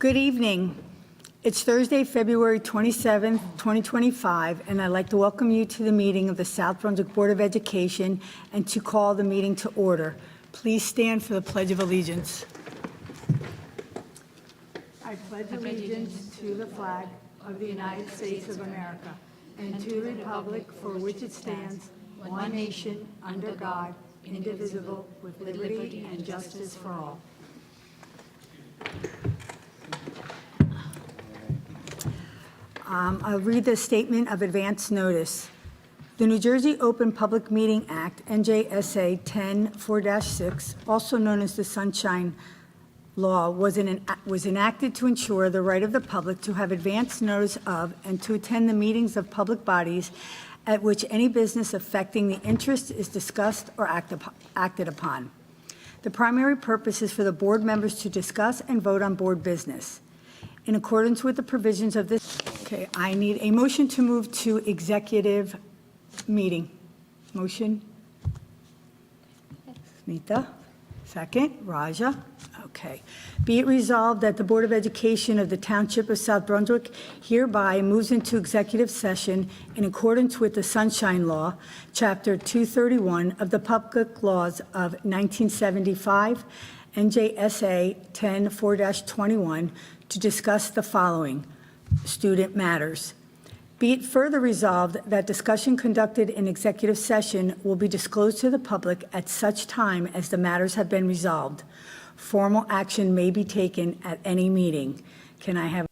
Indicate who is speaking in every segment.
Speaker 1: Good evening. It's Thursday, February 27th, 2025, and I'd like to welcome you to the meeting of the South Brunswick Board of Education and to call the meeting to order. Please stand for the Pledge of Allegiance. I pledge allegiance to the flag of the United States of America and to the republic for which it stands, one nation, under God, indivisible, with liberty and justice for all. I'll read the statement of advance notice. The New Jersey Open Public Meeting Act, NJSA 10-4-6, also known as the Sunshine Law, was enacted to ensure the right of the public to have advance notice of and to attend the meetings of public bodies at which any business affecting the interest is discussed or acted upon. The primary purpose is for the board members to discuss and vote on board business. In accordance with the provisions of this, I need a motion to move to executive meeting. Motion? Smita. Second. Raja. Okay. Be it resolved that the Board of Education of the Township of South Brunswick hereby moves into executive session in accordance with the Sunshine Law, Chapter 231 of the Public Laws of 1975, NJSA 10-4-21, to discuss the following: student matters. Be it further resolved that discussion conducted in executive session will be disclosed to the public at such time as the matters have been resolved. Formal action may be taken at any meeting. Can I have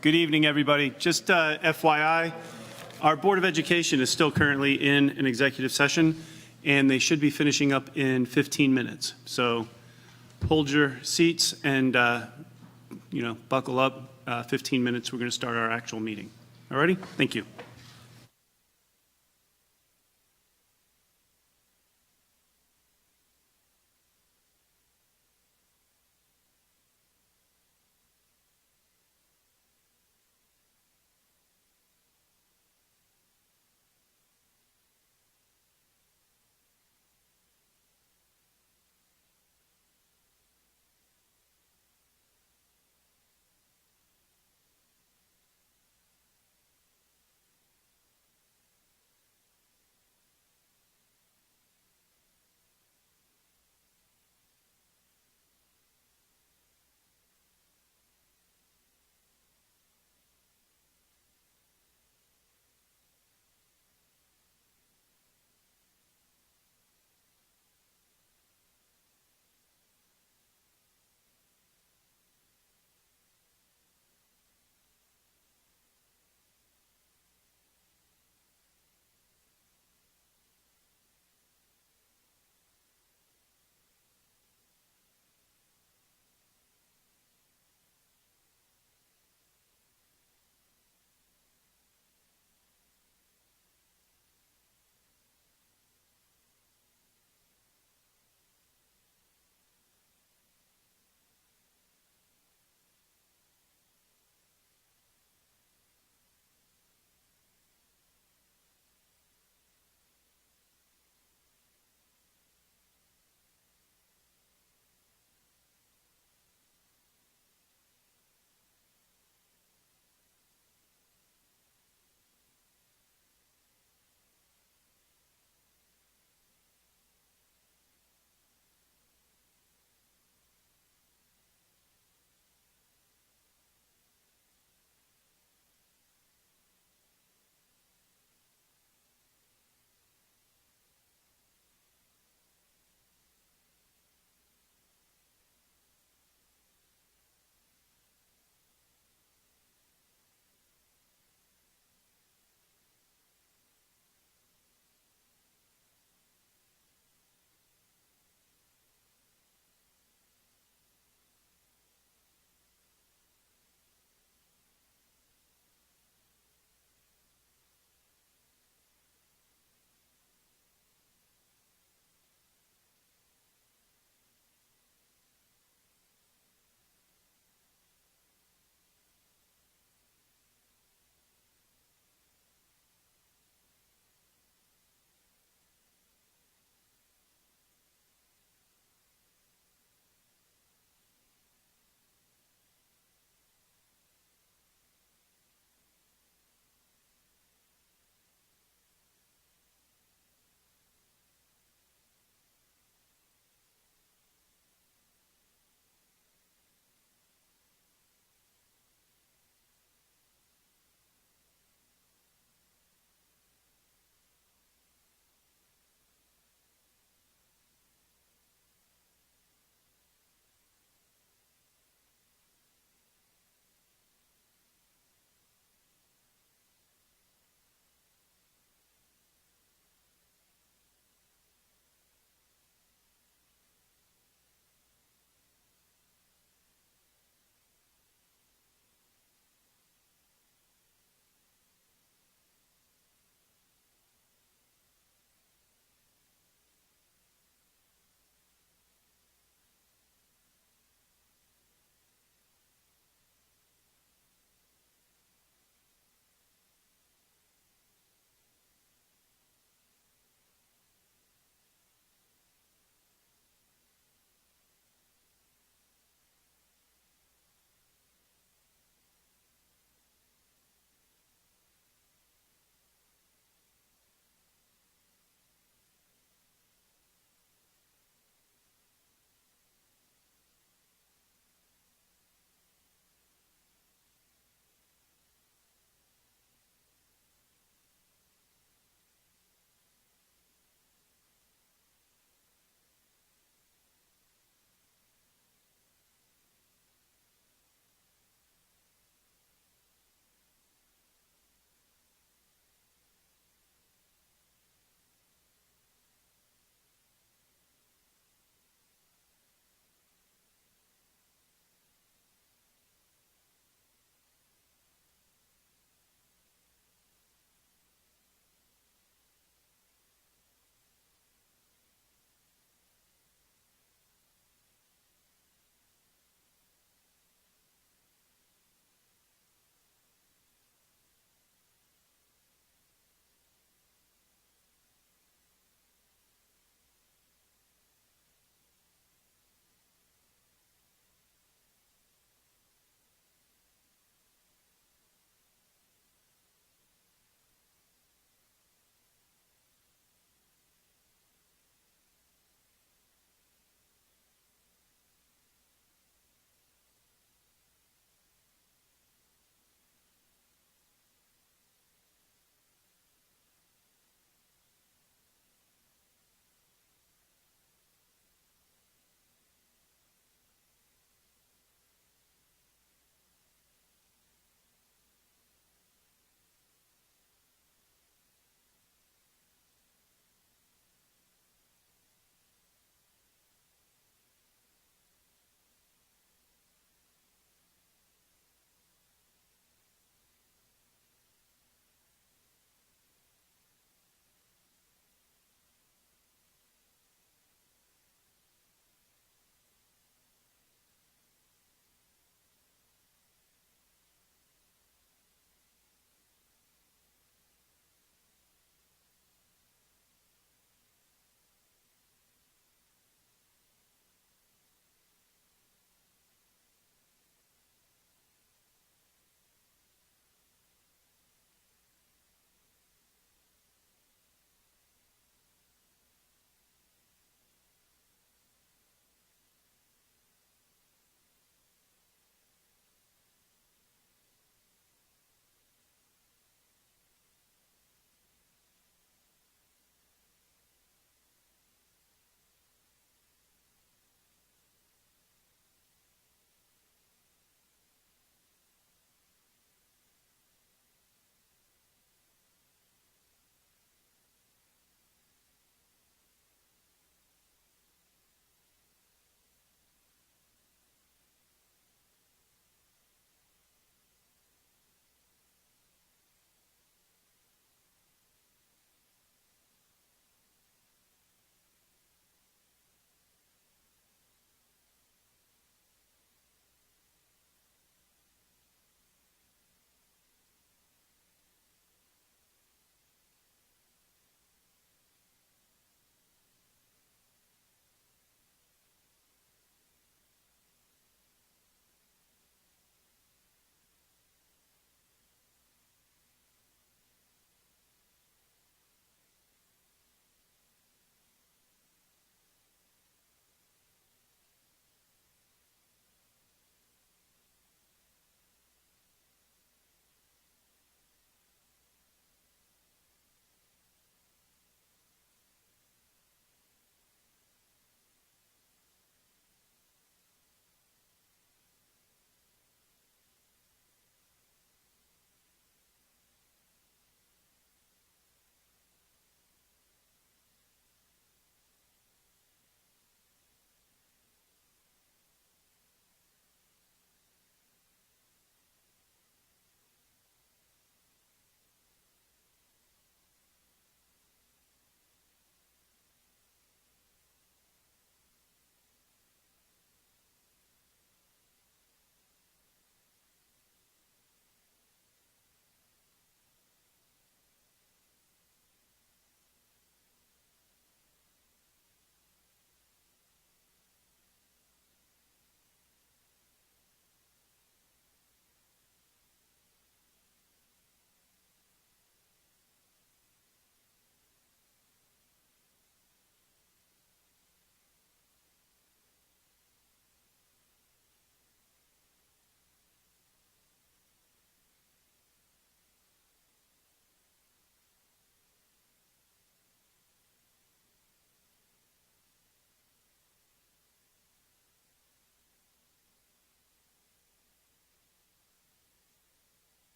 Speaker 2: Good evening, everybody. Just FYI, our Board of Education is still currently in an executive session, and they should be finishing up in 15 minutes. So hold your seats and, buckle up. 15 minutes, we're going to start our actual meeting. All righty? Thank you.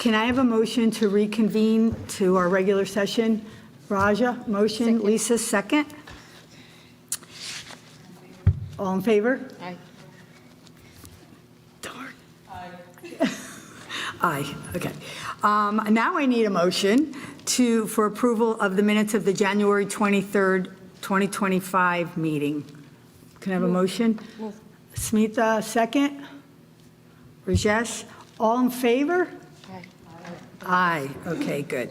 Speaker 1: Can I have a motion to reconvene to our regular session? Raja, motion. Lisa, second. All in favor?
Speaker 3: Aye.
Speaker 1: Darn. Aye, okay. Now I need a motion for approval of the minutes of the January 23rd, 2025 meeting. Can I have a motion? Smita, second. Rajesh, all in favor?
Speaker 3: Aye.
Speaker 1: Aye, okay, good.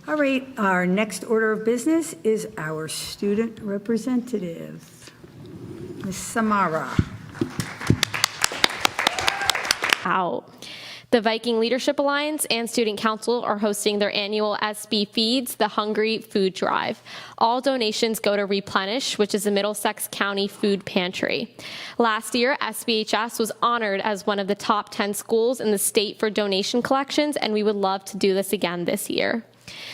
Speaker 1: All right, our next order of business is our student representative, Ms. Samara.
Speaker 4: Out. The Viking Leadership Alliance and Student Council are hosting their annual SB Feeds the Hungry Food Drive. All donations go to Replenish, which is a Middlesex County food pantry. Last year, SBHS was honored as one of the top 10 schools in the state for donation collections, and we would love to do this again this year.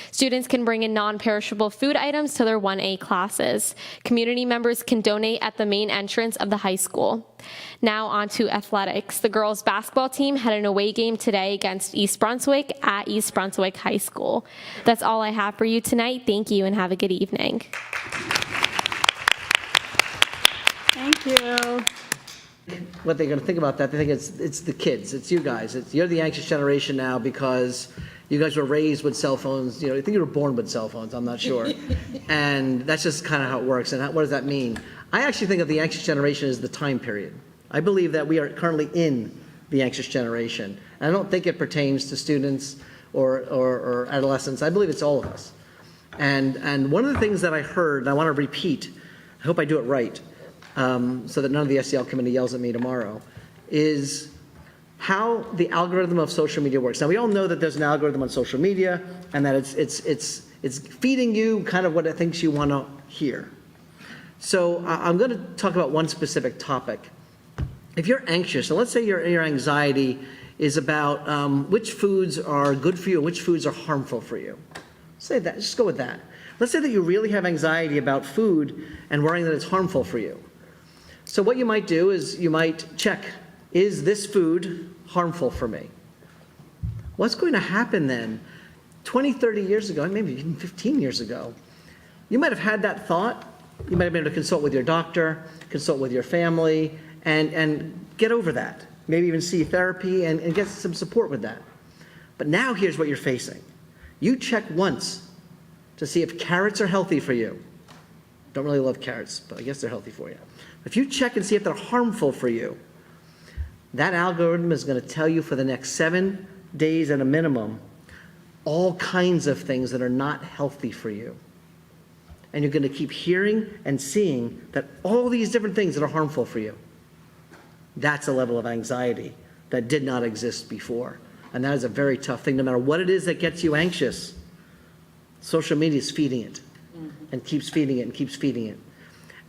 Speaker 4: Students can bring in non-perishable food items to their 1A classes. Community members can donate at the main entrance of the high school. Now on to athletics. The girls' basketball team had an away game today against East Brunswick at East Brunswick High School. That's all I have for you tonight. Thank you and have a good evening.
Speaker 1: Thank you.
Speaker 5: What they're going to think about that, they think it's the kids, it's you guys. You're the anxious generation now because you guys were raised with cell phones. I think you were born with cell phones, I'm not sure. And that's just kind of how it works. And what does that mean? I actually think of the anxious generation as the time period. I believe that we are currently in the anxious generation. And I don't think it pertains to students or adolescents. I believe it's all of us. And one of the things that I heard, and I want to repeat, I hope I do it right, so that none of the SEL committee yells at me tomorrow, is how the algorithm of social media works. Now, we all know that there's an algorithm on social media and that it's feeding you kind of what it thinks you want to hear. So I'm going to talk about one specific topic. If you're anxious, so let's say your anxiety is about which foods are good for you and which foods are harmful for you. Say that, just go with that. Let's say that you really have anxiety about food and worrying that it's harmful for you. So what you might do is you might check, is this food harmful for me? What's going to happen then? 20, 30 years ago, maybe even 15 years ago, you might have had that thought. You might have been able to consult with your doctor, consult with your family, and get over that. Maybe even see therapy and get some support with that. But now here's what you're facing. You check once to see if carrots are healthy for you. Don't really love carrots, but I guess they're healthy for you. If you check and see if they're harmful for you, that algorithm is going to tell you for the next 7 days at a minimum all kinds of things that are not healthy for you. And you're going to keep hearing and seeing that all these different things that are harmful for you. That's a level of anxiety that did not exist before. And that is a very tough thing. No matter what it is that gets you anxious, social media is feeding it and keeps feeding it and keeps feeding it.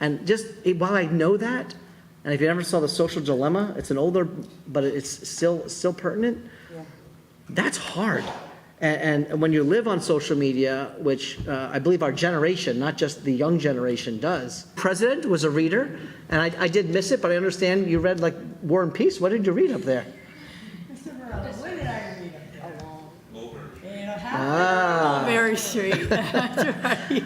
Speaker 5: And just while I know that, and if you ever saw The Social Dilemma, it's an older, but it's still pertinent. Yeah. That's hard. And when you live on social media, which I believe our generation, not just the young generation, does. President was a reader, and I did miss it, but I understand you read like War and Peace. What did you read up there?
Speaker 1: What did I read up there? Very sweet. That's right.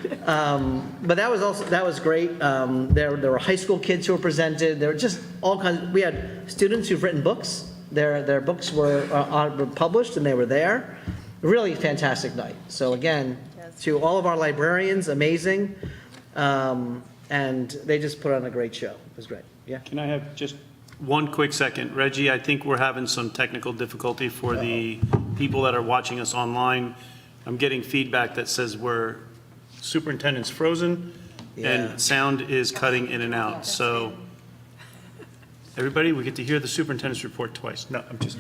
Speaker 5: But that was great. There were high school kids who were presented. There were just all kinds. We had students who've written books. Their books were published, and they were there. Really fantastic night. So again, to all of our librarians, amazing. And they just put on a great show. It was great. Yeah.
Speaker 2: Can I have just one quick second? Reggie, I think we're having some technical difficulty for the people that are watching us online. I'm getting feedback that says superintendent's frozen and sound is cutting in and out. So everybody, we get to hear the superintendent's report twice. No, I'm just,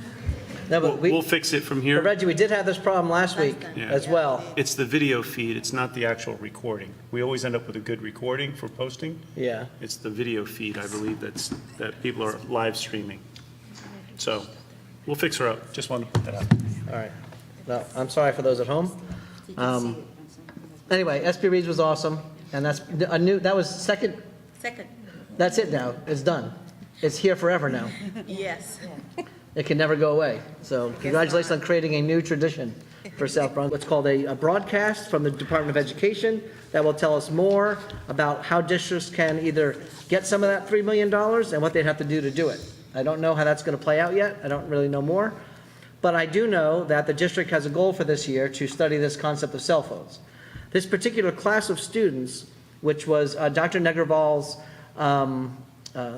Speaker 5: No, but
Speaker 2: we'll fix it from
Speaker 5: but
Speaker 2: here.
Speaker 5: Reggie, we did have this problem last week as well.
Speaker 2: It's the video feed. It's not the actual recording. We always end up with a good recording for posting.
Speaker 5: Yeah.
Speaker 2: It's the video feed, I believe, that people are live streaming. So we'll fix her up. Just wanted to put that out.
Speaker 5: All right. No, I'm sorry for those at home. Anyway, SB Reads was awesome, and that was second.
Speaker 3: Second.
Speaker 5: That's it now. It's done. It's here forever now.
Speaker 3: Yes.
Speaker 5: It can never go away. So congratulations on creating a new tradition for South Brunswick. What's called a broadcast from the Department of Education that will tell us more about how districts can either get some of that $3 million and what they'd have to do to do it. I don't know how that's going to play out yet. I don't really know more. But I do know that the district has a goal for this year to study this concept of cell phones. This particular class of students, which was Dr. Negerval's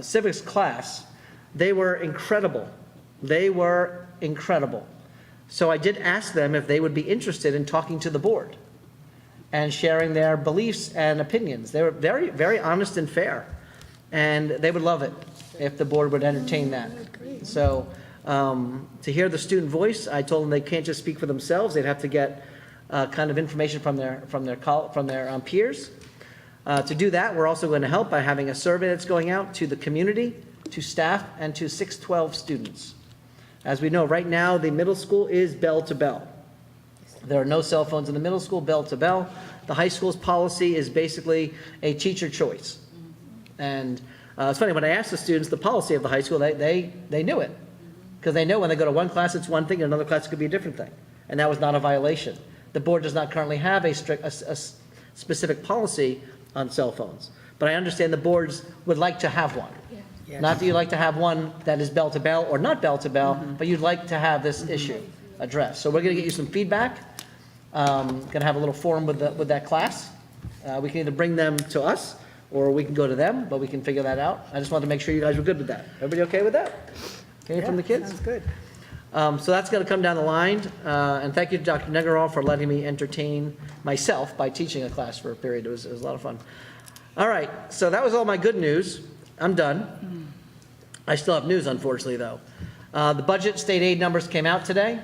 Speaker 5: civics class, they were incredible. They were incredible. So I did ask them if they would be interested in talking to the board and sharing their beliefs and opinions. They were very, very honest and fair. And they would love it if the board would entertain that. So to hear the student voice, I told them they can't just speak for themselves. They'd have to get kind of information from their peers. To do that, we're also going to help by having a survey that's going out to the community, to staff, and to 612 students. As we know, right now, the middle school is bell to bell. There are no cell phones in the middle school, bell to bell. The high school's policy is basically a teacher choice. And it's funny, when I asked the students the policy of the high school, they knew it. Because they know when they go to one class, it's one thing, and another class it could be a different thing. And that was not a violation. The board does not currently have a specific policy on cell phones. But I understand the boards would like to have one.
Speaker 1: Yes.
Speaker 5: Not that you'd like to have one that is bell to bell or not bell to bell, but you'd like to have this issue addressed. So we're going to get you some feedback. Going to have a little forum with that class. We can either bring them to us or we can go to them, but we can figure that out. I just wanted to make sure you guys were good with that. Everybody okay with that? Okay, from the kids?
Speaker 1: Sounds good.
Speaker 5: So that's going to come down the line. And thank you to Dr. Negerov for letting me entertain myself by teaching a class for a period. It was a lot of fun. All right, so that was all my good news. I'm done. I still have news, unfortunately, though. The budget state aid numbers came out today,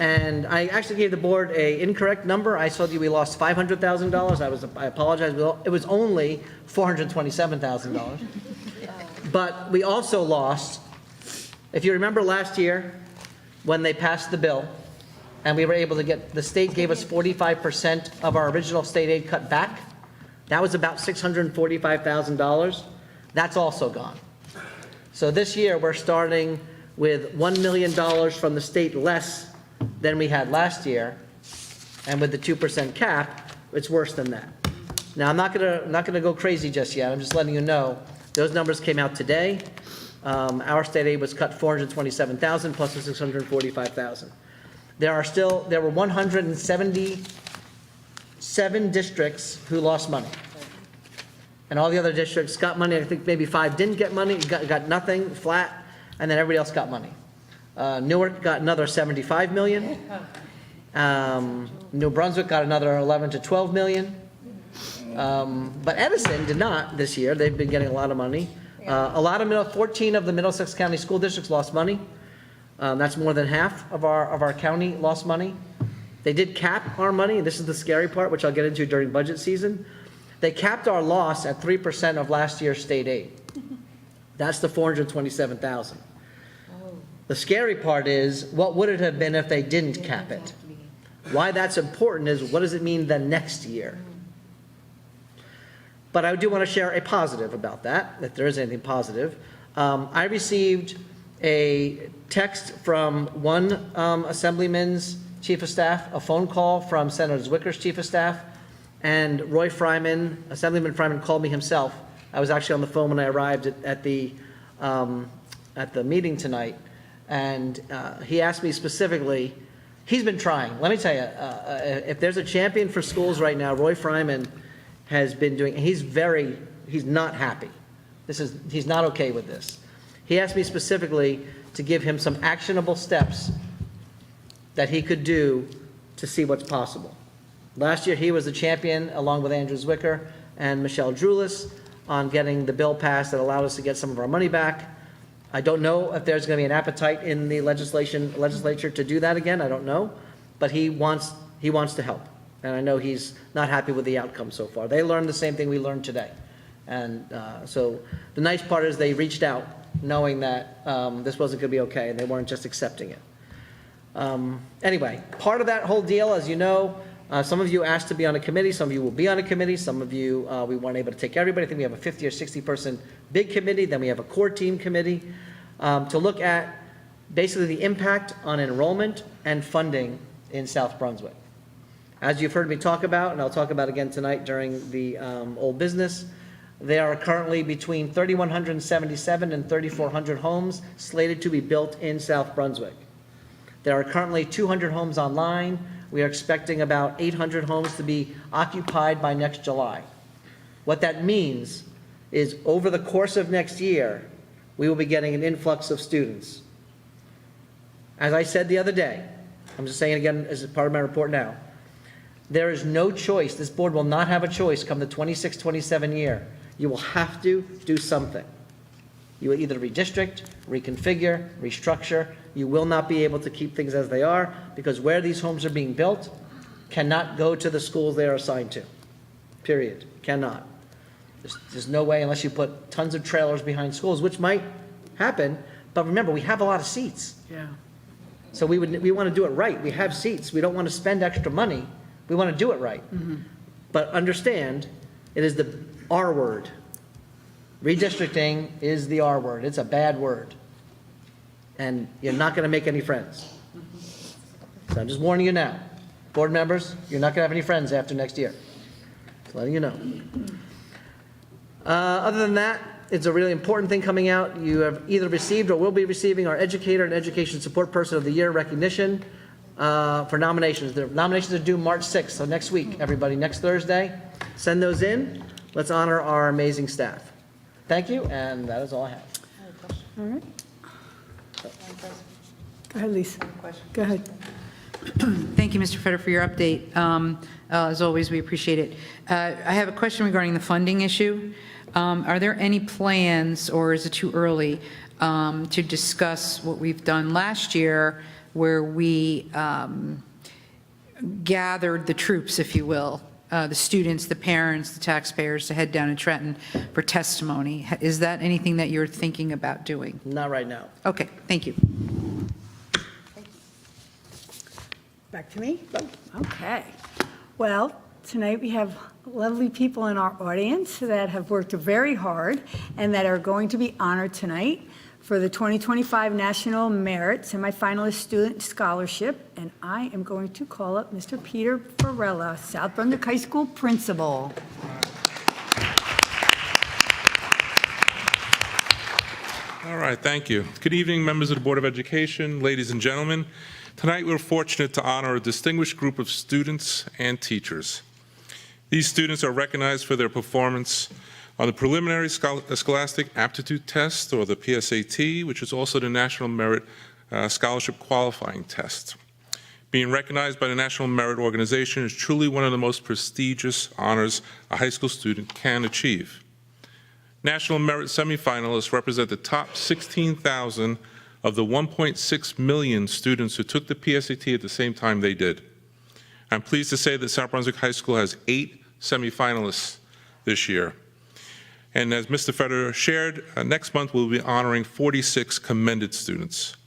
Speaker 5: and I actually gave the board an incorrect number. I told you we lost $500,000. I apologize. It was only $427,000. But we also lost, if you remember last year when they passed the bill, and we were able to get, the state gave us 45% of our original state aid cut back. That was about $645,000. That's also gone. So this year, we're starting with $1 million from the state less than we had last year, and with the 2% cap, it's worse than that. Now, I'm not gonna go crazy just yet. I'm just letting you know those numbers came out today. Our state aid was cut $427,000 plus the $645,000. There were 177 districts who lost money. And all the other districts got money. I think maybe 5 didn't get money, got nothing, flat, and then everybody else got money. Newark got another $75 million. New Brunswick got another $11 to $12 million. But Edison did not this year. They've been getting a lot of money. 14 of the Middlesex County school districts lost money. That's more than half of our county lost money. They did cap our money. This is the scary part, which I'll get into during budget season. They capped our loss at 3% of last year's state aid. That's the $427,000. The scary part is, what would it have been if they didn't cap it? Why that's important is, what does it mean the next year? But I do want to share a positive about that, if there is anything positive. I received a text from one assemblyman's chief of staff, a phone call from Senator Zwicker's chief of staff, and Roy Fryman, Assemblyman Fryman, called me himself. I was actually on the phone when I arrived at the meeting tonight, and he asked me specifically. He's been trying. Let me tell you, if there's a champion for schools right now, Roy Fryman has been doing. He's not happy. He's not okay with this. He asked me specifically to give him some actionable steps that he could do to see what's possible. Last year, he was the champion, along with Andrew Zwicker and Michelle Drulis, on getting the bill passed that allowed us to get some of our money back. I don't know if there's going to be an appetite in the legislature to do that again. I don't know, but he wants to help, and I know he's not happy with the outcome so far. They learned the same thing we learned today, and so the nice part is they reached out, knowing that this wasn't going to be okay, and they weren't just accepting it. Anyway, part of that whole deal, as you know, some of you asked to be on a committee, some of you will be on a committee, some of you, we weren't able to take everybody. I think we have a 50 or 60 person big committee, then we have a core team committee to look at basically the impact on enrollment and funding in South Brunswick. As you've heard me talk about, and I'll talk about again tonight during the old business, there are currently between 3,177 and 3,400 homes slated to be built in South Brunswick. There are currently 200 homes online. We are expecting about 800 homes to be occupied by next July. What that means is over the course of next year, we will be getting an influx of students. As I said the other day, I'm just saying it again as part of my report now, there is no choice. This board will not have a choice come the 26-27 year. You will have to do something. You will either redistrict, reconfigure, restructure. You will not be able to keep things as they are because where these homes are being built cannot go to the schools they are assigned to. Period. Cannot. There's no way unless you put tons of trailers behind schools, which might happen. But remember, we have a lot of seats.
Speaker 1: Yeah.
Speaker 5: So we want to do it right. We have seats. We don't want to spend extra money. We want to do it right. But understand, it is the R word. Redistricting is the R word. It's a bad word. And you're not going to make any friends. So I'm just warning you now. Board members, you're not going to have any friends after next year. Just letting you know. Other than that, it's a really important thing coming out. You have either received or will be receiving our Educator and Education Support Person of the Year recognition for nominations. The nominations are due March 6th, so next week, everybody, next Thursday. Send those in. Let's honor our amazing staff. Thank you, and that is all I have.
Speaker 1: All right. Go ahead, Lisa. Go ahead.
Speaker 3: Thank you, Mr. Feder, for your update. As always, we appreciate it. I have a question regarding the funding issue. Are there any plans, or is it too early, to discuss what we've done last year where we gathered the troops, if you will, the students, the parents, the taxpayers to head down to Trenton for testimony? Is that anything that you're thinking about doing?
Speaker 5: Not right now.
Speaker 3: Okay, thank you.
Speaker 1: Back to me? Okay. Well, tonight we have lovely people in our audience that have worked very hard and that are going to be honored tonight for the 2025 National Merit Semifinalist Student Scholarship. And I am going to call up Mr. Peter Varela, South Brunswick High School Principal.
Speaker 6: All right, thank you. Good evening, members of the Board of Education, ladies and gentlemen. Tonight, we're fortunate to honor a distinguished group of students and teachers. These students are recognized for their performance on the Preliminary Scholastic Aptitude Test, or the PSAT, which is also the National Merit Scholarship Qualifying Test. Being recognized by the National Merit Organization is truly one of the most prestigious honors a high school student can achieve. National Merit semifinalists represent the top 16,000 of the 1.6 million students who took the PSAT at the same time they did. I'm pleased to say that South Brunswick High School has 8 semifinalists this year. And as Mr. Federer shared, next month we'll be honoring 46 commended students.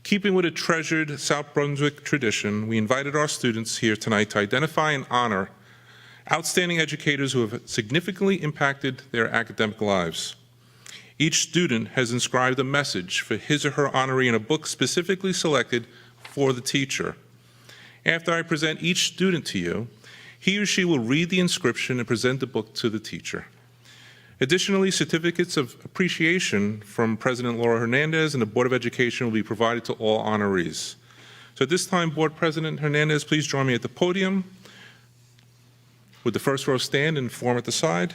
Speaker 6: Keeping with a treasured South Brunswick tradition, we invited our students here tonight to identify and honor outstanding educators who have significantly impacted their academic lives. Each student has inscribed a message for his or her honoree in a book specifically selected for the teacher. After I present each student to you, he or she will read the inscription and present the book to the teacher. Additionally, certificates of appreciation from President Laura Hernandez and the Board of Education will be provided to all honorees. So at this time, Board President Hernandez, please join me at the podium. Would the first row stand and form at the side?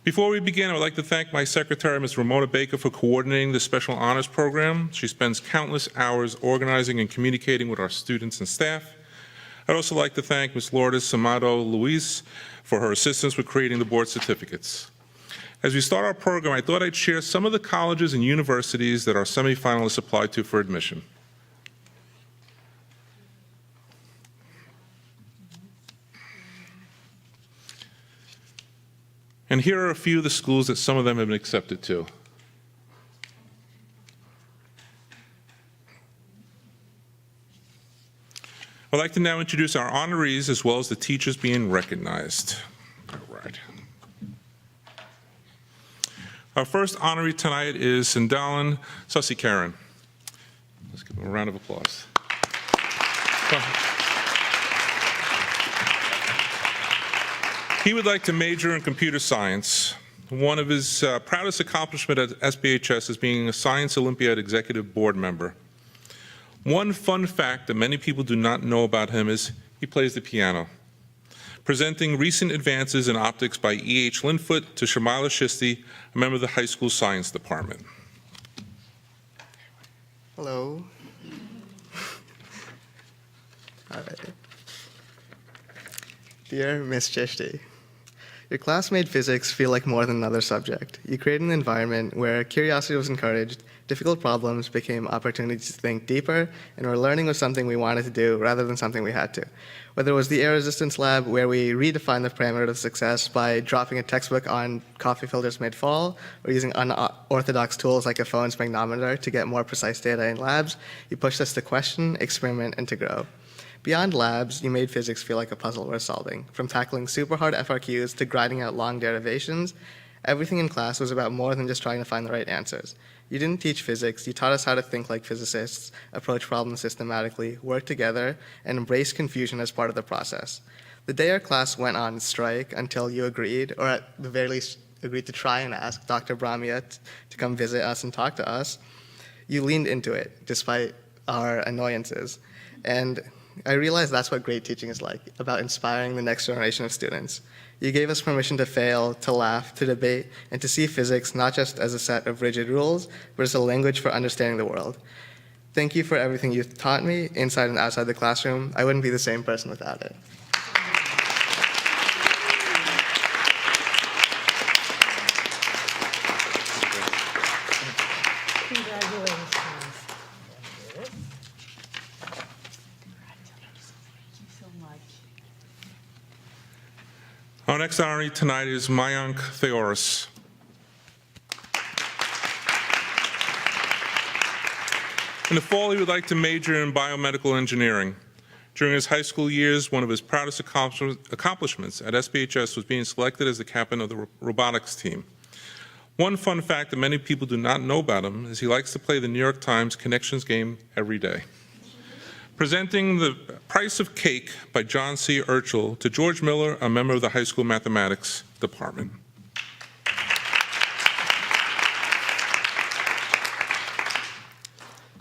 Speaker 6: Before we begin, I would like to thank my secretary, Ms. Ramona Baker, for coordinating the Special Honors Program. She spends countless hours organizing and communicating with our students and staff. I'd also like to thank Ms. Lourdes Samado Luis for her assistance with creating the board certificates. As we start our program, I thought I'd share some of the colleges and universities that our semifinalists applied to for admission. And here are a few of the schools that some of them have been accepted to. I'd like to now introduce our honorees as well as the teachers being recognized. All right. Our first honoree tonight is Sindalin Sussikaren. Let's give him a round of applause. He would like to major in computer science. One of his proudest accomplishments at SBHS is being a Science Olympiad Executive Board member. One fun fact that many people do not know about him is he plays the piano, presenting recent advances in optics by E.H. Linfoot to Shamila Shisti, a member of the high school science department.
Speaker 7: Hello. All right. Dear Miss Chishti, your class made physics feel like more than another subject. You created an environment where curiosity was encouraged, difficult problems became opportunities to think deeper, and where learning was something we wanted to do rather than something we had to. Whether it was the air resistance lab, where we redefined the parameter of success by dropping a textbook on coffee filters mid-fall, or using unorthodox tools like a phone spectrometer to get more precise data in labs, you pushed us to question, experiment, and to grow. Beyond labs, you made physics feel like a puzzle worth solving. From tackling super hard FRQs to grinding out long derivations, everything in class was about more than just trying to find the right answers. You didn't teach physics, you taught us how to think like physicists, approach problems systematically, work together, and embrace confusion as part of the process. The day our class went on strike until you agreed, or at the very least agreed to try and ask Dr. Brahmia to come visit us and talk to us, you leaned into it, despite our annoyances. And I realized that's what great teaching is like, about inspiring the next generation of students. You gave us permission to fail, to laugh, to debate, and to see physics not just as a set of rigid rules, but as a language for understanding the world. Thank you for everything you've taught me, inside and outside the classroom. I wouldn't be the same person without it.
Speaker 6: Our next honoree tonight is Mayank Theoris. In the fall, he would like to major in biomedical engineering. During his high school years, one of his proudest accomplishments at SBHS was being selected as the captain of the robotics team. One fun fact that many people do not know about him is he likes to play the New York Times Connections game every day. Presenting The Price of Cake by John C. Urchel to George Miller, a member of the high school mathematics department.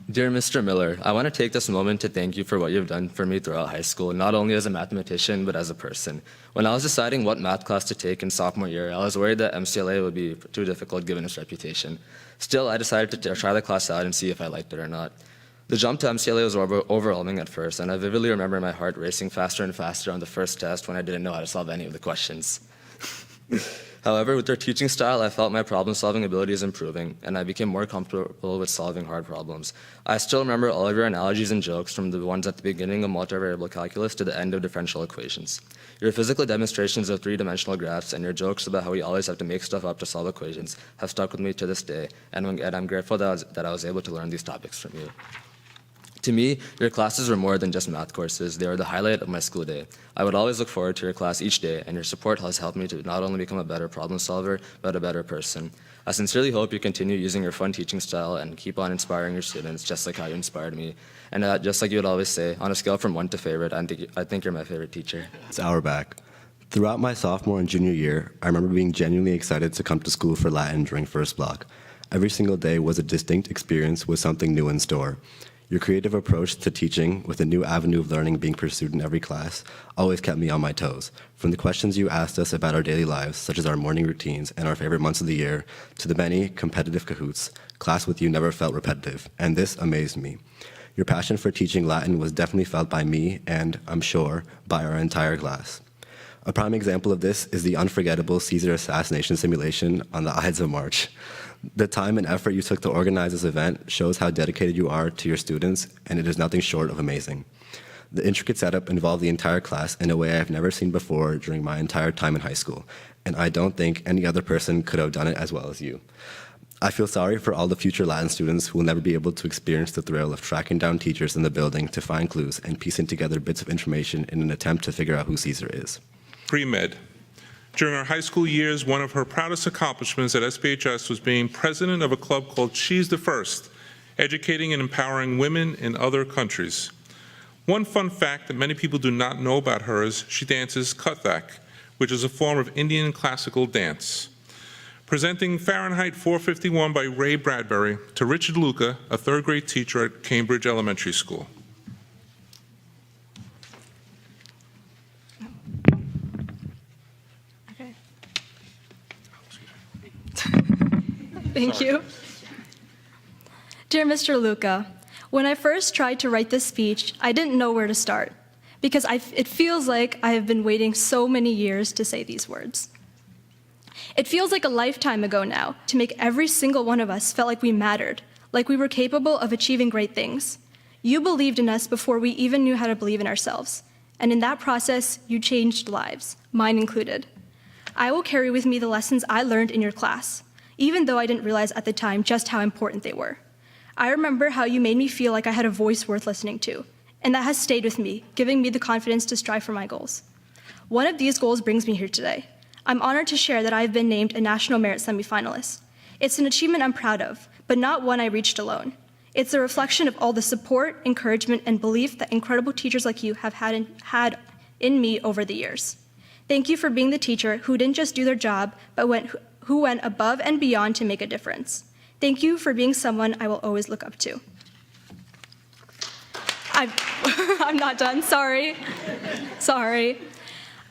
Speaker 8: Dear Mr. Miller, I want to take this moment to thank you for what you've done for me throughout high school, not only as a mathematician, but as a person. When I was deciding what math class to take in sophomore year, I was worried that MCLA would be too difficult given its reputation. Still, I decided to try the class out and see if I liked it or not. The jump to MCLA was overwhelming at first, and I vividly remember my heart racing faster and faster on the first test when I didn't know how to solve any of the questions. However, with their teaching style, I felt my problem-solving abilities improving, and I became more comfortable with solving hard problems. I still remember all of your analogies and jokes, from the ones at the beginning of multivariable calculus to the end of differential equations. Your physical demonstrations of three-dimensional graphs and your jokes about how we always have to make stuff up to solve equations have stuck with me to this day, and I'm grateful that I was able to learn these topics from you. To me, your classes were more than just math courses. They were the highlight of my school day. I would always look forward to your class each day, and your support has helped me to not only become a better problem solver, but a better person. I sincerely hope you continue using your fun teaching style and keep on inspiring your students, just like how you inspired me. And just like you would always say, on a scale from 1 to favorite, I think you're my favorite teacher.
Speaker 9: It's Auerbach. Throughout my sophomore and junior year, I remember being genuinely excited to come to school for Latin during first block. Every single day was a distinct experience with something new in store. Your creative approach to teaching, with a new avenue of learning being pursued in every class, always kept me on my toes. From the questions you asked us about our daily lives, such as our morning routines and our favorite months of the year, to the many competitive Kahoots, class with you never felt repetitive, and this amazed me. Your passion for teaching Latin was definitely felt by me and, I'm sure, by our entire class. A prime example of this is the unforgettable Caesar assassination simulation on the Ides of March. The time and effort you took to organize this event shows how dedicated you are to your students, and it is nothing short of amazing. The intricate setup involved the entire class in a way I have never seen before during my entire time in high school, and I don't think any other person could have done it as well as you. I feel sorry for all the future Latin students who will never be able to experience the thrill of tracking down teachers in the building to find clues and piecing together bits of information in an attempt to figure out who Caesar is.
Speaker 6: Pre-Med. During her high school years, one of her proudest accomplishments at SBHS was being president of a club called She's the First, educating and empowering women in other countries. One fun fact that many people do not know about her is she dances Kathak, which is a form of Indian classical dance. Presenting Fahrenheit 451 by Ray Bradbury to Richard Luca, a third-grade teacher at Cambridge Elementary School.
Speaker 10: Okay. Thank you. Dear Mr. Luca, when I first tried to write this speech, I didn't know where to start because it feels like I have been waiting so many years to say these words. It feels like a lifetime ago now to make every single one of us felt like we mattered, like we were capable of achieving great things. You believed in us before we even knew how to believe in ourselves. And in that process, you changed lives, mine included. I will carry with me the lessons I learned in your class, even though I didn't realize at the time just how important they were. I remember how you made me feel like I had a voice worth listening to, and that has stayed with me, giving me the confidence to strive for my goals. One of these goals brings me here today. I'm honored to share that I have been named a National Merit semifinalist. It's an achievement I'm proud of, but not one I reached alone. It's a reflection of all the support, encouragement, and belief that incredible teachers like you have had in me over the years. Thank you for being the teacher who didn't just do their job, but who went above and beyond to make a difference. Thank you for being someone I will always look up to. I'm not done, sorry.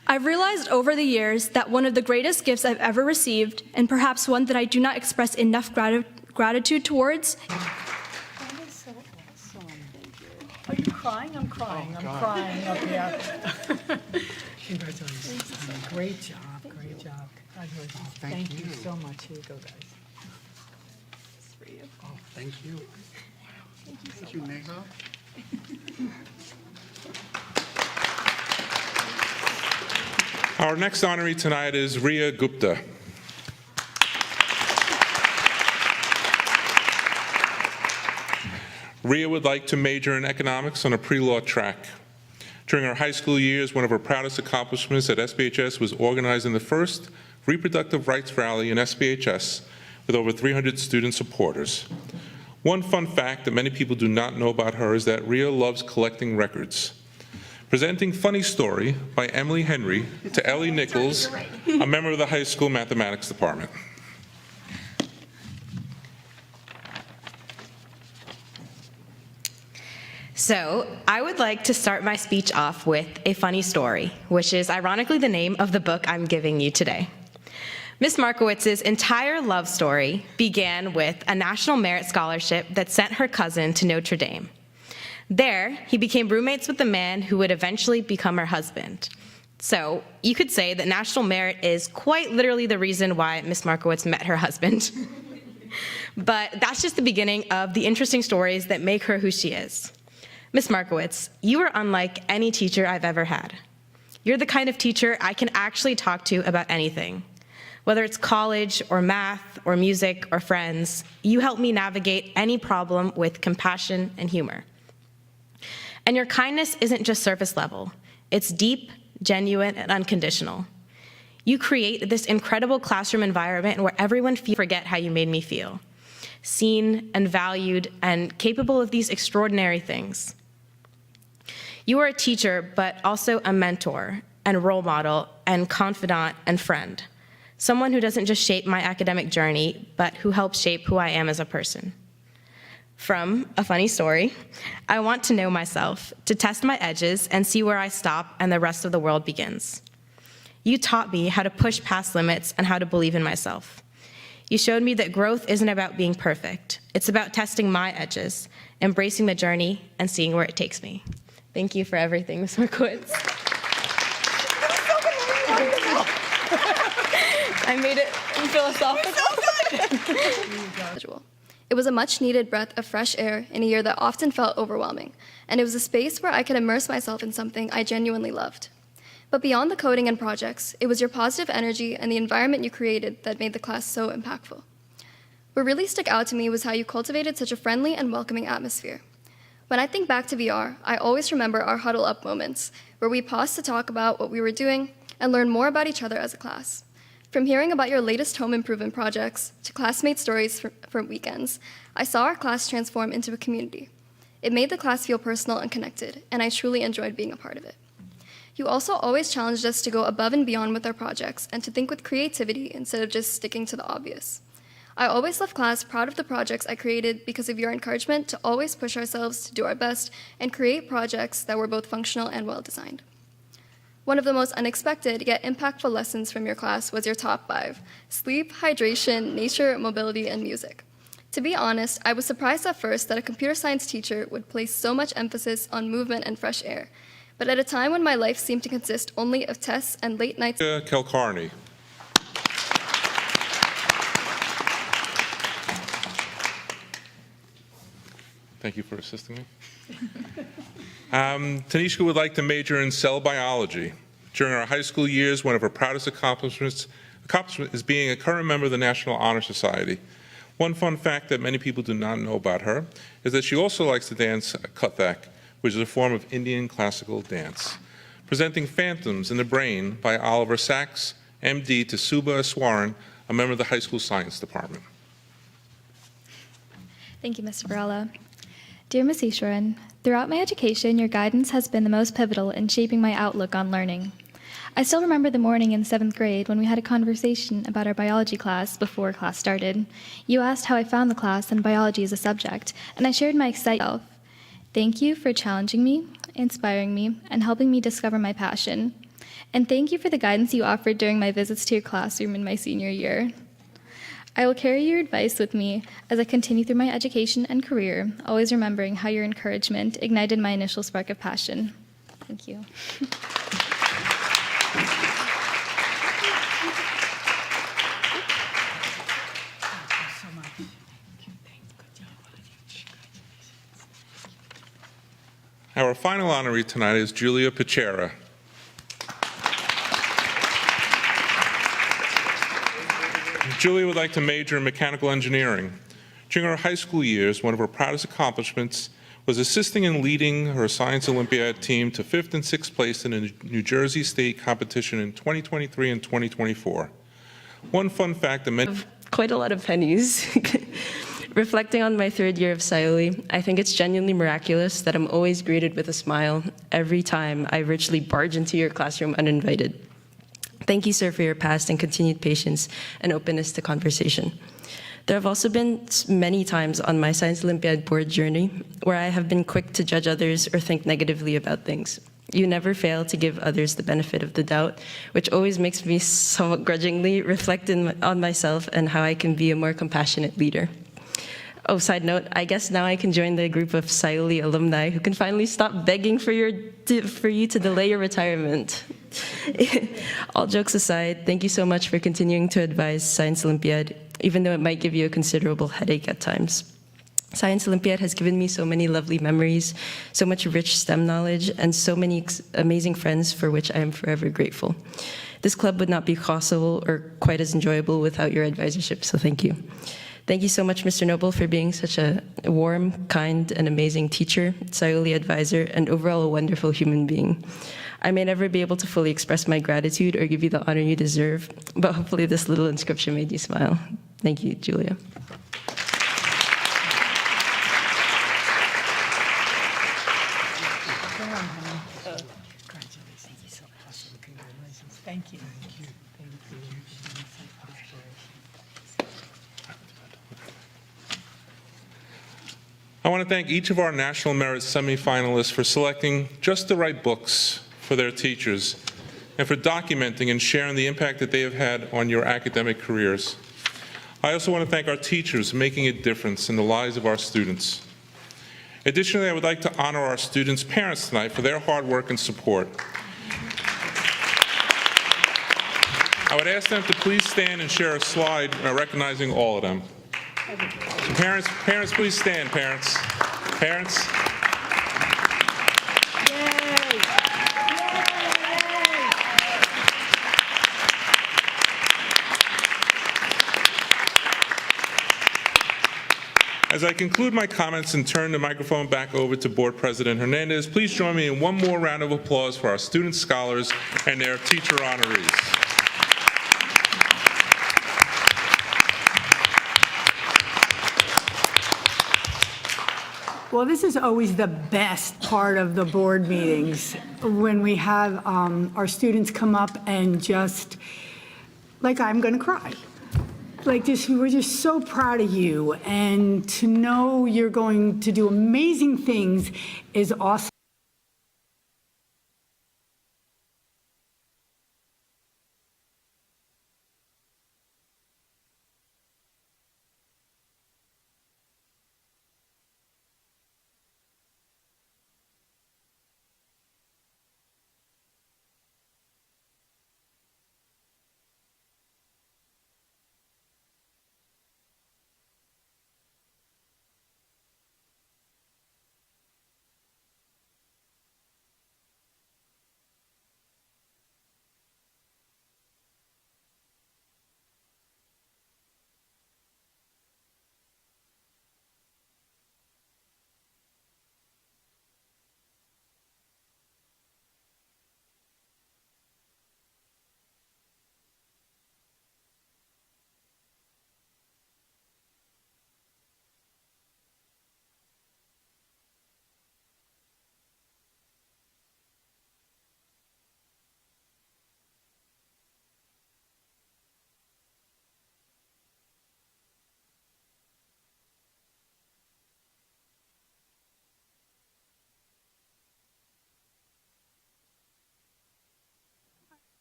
Speaker 10: I've realized over the years that one of the greatest gifts I've ever received, and perhaps one that I do not express enough gratitude towards.
Speaker 1: That is so awesome. Are you crying? I'm crying. I'm crying up here. Congratulations, honey. Great job. Great job. Congratulations. Thank you so much. Here you go, guys. This is for you.
Speaker 11: Oh, thank you. Wow. Thank you, Neha.
Speaker 6: Our next honoree tonight is Riya Gupta. Riya would like to major in economics on a pre-law track. During her high school years, one of her proudest accomplishments at SBHS was organizing the first reproductive rights rally in SBHS with over 300 student supporters. One fun fact that many people do not know about her is that Riya loves collecting records. Presenting Funny Story by Emily Henry to Ellie Nichols, a member of the high school mathematics department.
Speaker 12: So, I would like to start my speech off with a funny story, which is ironically the name of the book I'm giving you today. Miss Markowitz's entire love story began with a National Merit Scholarship that sent her cousin to Notre Dame. There, he became roommates with the man who would eventually become her husband. So, you could say that National Merit is quite literally the reason why Miss Markowitz met her husband. But that's just the beginning of the interesting stories that make her who she is. Miss Markowitz, you are unlike any teacher I've ever had. You're the kind of teacher I can actually talk to about anything. Whether it's college or math or music or friends, you help me navigate any problem with compassion and humor. And your kindness isn't just surface level. It's deep, genuine, and unconditional. You create this incredible classroom environment where everyone forget how you made me feel. Seen and valued and capable of these extraordinary things. You are a teacher, but also a mentor and role model and confidant and friend. Someone who doesn't just shape my academic journey, but who helps shape who I am as a person. From a funny story, I want to know myself, to test my edges and see where I stop and the rest of the world begins. You taught me how to push past limits and how to believe in myself. You showed me that growth isn't about being perfect. It's about testing my edges, embracing the journey, and seeing where it takes me. Thank you for everything, Ms. Markowitz. I made it philosophical.
Speaker 13: It was a much-needed breath of fresh air in a year that often felt overwhelming, and it was a space where I could immerse myself in something I genuinely loved. But beyond the coding and projects, it was your positive energy and the environment you created that made the class so impactful. What really stuck out to me was how you cultivated such a friendly and welcoming atmosphere. When I think back to VR, I always remember our huddle up moments, where we paused to talk about what we were doing, and learn more about each other as a class. From hearing about your latest home improvement projects to classmate stories from weekends, I saw our class transform into a community. It made the class feel personal and connected, and I truly enjoyed being a part of it. You also always challenged us to go above and beyond with our projects and to think with creativity instead of just sticking to the obvious. I always left class proud of the projects I created because of your encouragement to always push ourselves to do our best and create projects that were both functional and well-designed. One of the most unexpected yet impactful lessons from your class was your top 5: sleep, hydration, nature, mobility, and music. To be honest, I was surprised at first that a computer science teacher would place so much emphasis on movement and fresh air. But at a time when my life seemed to consist only of tests and late nights.
Speaker 6: Kilcarney. Thank you for assisting me. Tanishka would like to major in cell biology. During our high school years, one of her proudest accomplishments is being a current member of the National Honor Society. One fun fact that many people do not know about her is that she also likes to dance Kathak, which is a form of Indian classical dance. Presenting Phantoms in the Brain by Oliver Sacks, MD, to Suba Aswaran, a member of the high school science department.
Speaker 14: Thank you, Mr. Varela. Dear Ms. Ishwaran, throughout my education, your guidance has been the most pivotal in shaping my outlook on learning. I still remember the morning in 7th grade when we had a conversation about our biology class before class started. You asked how I found the class and biology as a subject, and I shared my excitement. Thank you for challenging me, inspiring me, and helping me discover my passion. And thank you for the guidance you offered during my visits to your classroom in my senior year. I will carry your advice with me as I continue through my education and career, always remembering how your encouragement ignited my initial spark of passion. Thank you.
Speaker 6: Our final honoree tonight is Julia Pichera. Julia would like to major in mechanical engineering. During her high school years, one of her proudest accomplishments was assisting in leading her science Olympiad team to 5th and 6th place in a New Jersey state competition in 2023 and 2024. One fun fact that many...
Speaker 15: Quite a lot of pennies. Reflecting on my 3rd year of Scioli, I think it's genuinely miraculous that I'm always greeted with a smile every time I virtually barge into your classroom uninvited. Thank you, sir, for your past and continued patience and openness to conversation. There have also been many times on my Science Olympiad board journey where I have been quick to judge others or think negatively about things. You never fail to give others the benefit of the doubt, which always makes me somewhat grudgingly reflect on myself and how I can be a more compassionate leader. Oh, side note, I guess now I can join the group of Scioli alumni who can finally stop begging for you to delay your retirement. All jokes aside, thank you so much for continuing to advise Science Olympiad, even though it might give you a considerable headache at times. Science Olympiad has given me so many lovely memories, so much rich STEM knowledge, and so many amazing friends for which I am forever grateful. This club would not be possible or quite as enjoyable without your advisorship, so thank you. Thank you so much, Mr. Noble, for being such a warm, kind, and amazing teacher, Scioli advisor, and overall a wonderful human being. I may never be able to fully express my gratitude or give you the honor you deserve, but hopefully this little inscription made you smile. Thank you, Julia.
Speaker 1: Thank you.
Speaker 6: I want to thank each of our National Merit semifinalists for selecting just the right books for their teachers and for documenting and sharing the impact that they have had on your academic careers. I also want to thank our teachers for making a difference in the lives of our students. Additionally, I would like to honor our students' parents tonight for their hard work and support. I would ask them to please stand and share a slide recognizing all of them. So parents, please stand, parents. Parents. As I conclude my comments and turn the microphone back over to Board President Hernandez, please join me in one more round of applause for our student scholars and their teacher honorees.
Speaker 1: Well, this is always the best part of the board meetings, when we have our students come up and just, like, I'm going to cry. Like, just, we're just so proud of you, and to know you're going to do amazing things is awesome.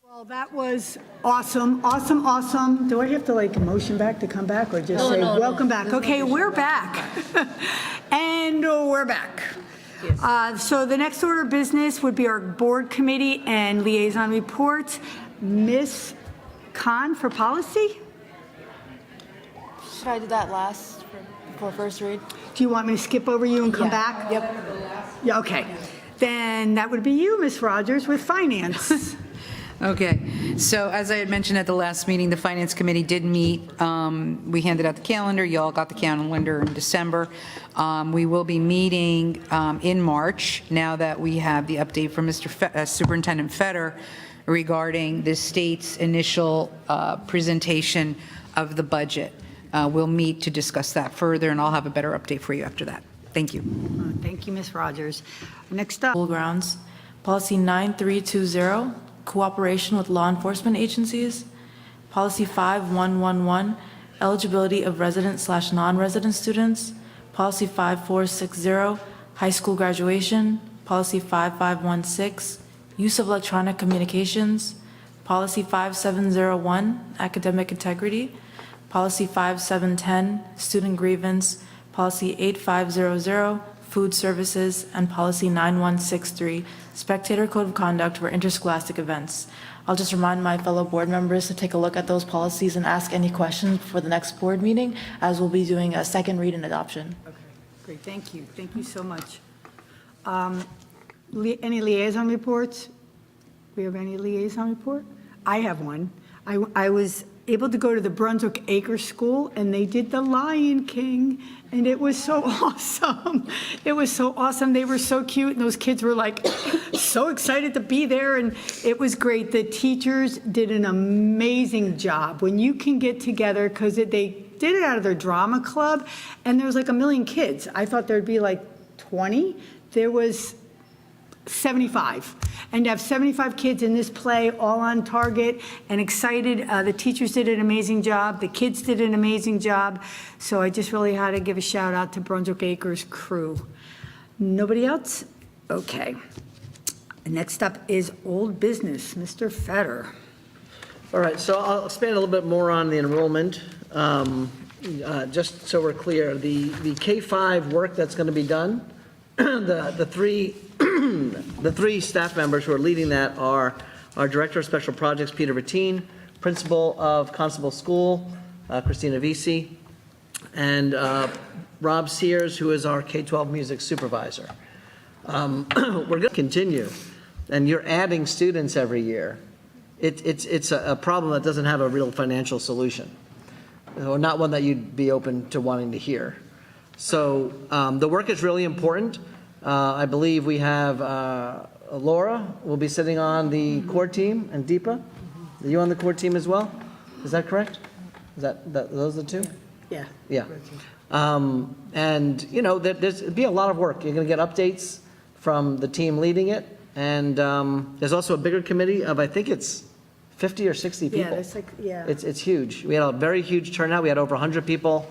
Speaker 1: Well, that was awesome, awesome, awesome. Do I have to like motion back to come back, or just say welcome back? Okay, we're back. And we're back. So the next order of business would be our board committee and liaison reports. Ms. Khan for policy?
Speaker 16: Should I do that last for first read?
Speaker 1: Do you want me to skip over you and come back?
Speaker 16: Yep.
Speaker 1: Yeah, okay. Then that would be you, Ms. Rogers, with finance.
Speaker 3: Okay, so as I had mentioned at the last meeting, the Finance Committee did meet. We handed out the calendar. You all got the calendar in December. We will be meeting in March, now that we have the update from Mr. Superintendent Fetter regarding the state's initial presentation of the budget. We'll meet to discuss that further, and I'll have a better update for you after that. Thank you.
Speaker 1: Thank you, Ms. Rogers. Next up.
Speaker 16: School grounds. Policy 9320, cooperation with law enforcement agencies. Policy 5111, eligibility of resident/non-resident students. Policy 5460, high school graduation. Policy 5516, use of electronic communications. Policy 5701, academic integrity. Policy 5710, student grievance. Policy 8500, food services, and Policy 9163, spectator code of conduct for interscholastic events. I'll just remind my fellow board members to take a look at those policies and ask any questions for the next board meeting, as we'll be doing a second read and adoption.
Speaker 1: Okay, great, thank you. Thank you so much. Any liaison reports? We have any liaison report? I have one. I was able to go to the Brunswick Acre School, and they did the Lion King, and it was so awesome. It was so awesome. They were so cute, and those kids were like so excited to be there, and it was great. The teachers did an amazing job. When you can get together, because they did it out of their drama club, and there was like 1 million kids. I thought there'd be like 20. There was 75. And to have 75 kids in this play, all on target and excited. The teachers did an amazing job. The kids did an amazing job. So I just really had to give a shout out to Brunswick Acres crew. Nobody else? Okay. Next up is old business. Mr. Fetter.
Speaker 5: All right, so I'll expand a little bit more on the enrollment. Just so we're clear, the K-5 work that's going to be done, the three staff members who are leading that are our Director of Special Projects, Peter Rattine, Principal of Constable School, Christina Visi, and Rob Sears, who is our K-12 music supervisor. We're going to continue, and you're adding students every year. It's a problem that doesn't have a real financial solution, or not one that you'd be open to wanting to hear. So the work is really important. I believe we have Laura will be sitting on the core team, and Deepa, are you on the core team as well? Is that correct? Is that those are the two?
Speaker 1: Yeah.
Speaker 5: Yeah. And, you know, there's be a lot of work. You're going to get updates from the team leading it. And there's also a bigger committee of, I think it's 50 or 60 people.
Speaker 1: Yeah, it's like, yeah.
Speaker 5: It's huge. We had a very huge turnout. We had over 100 people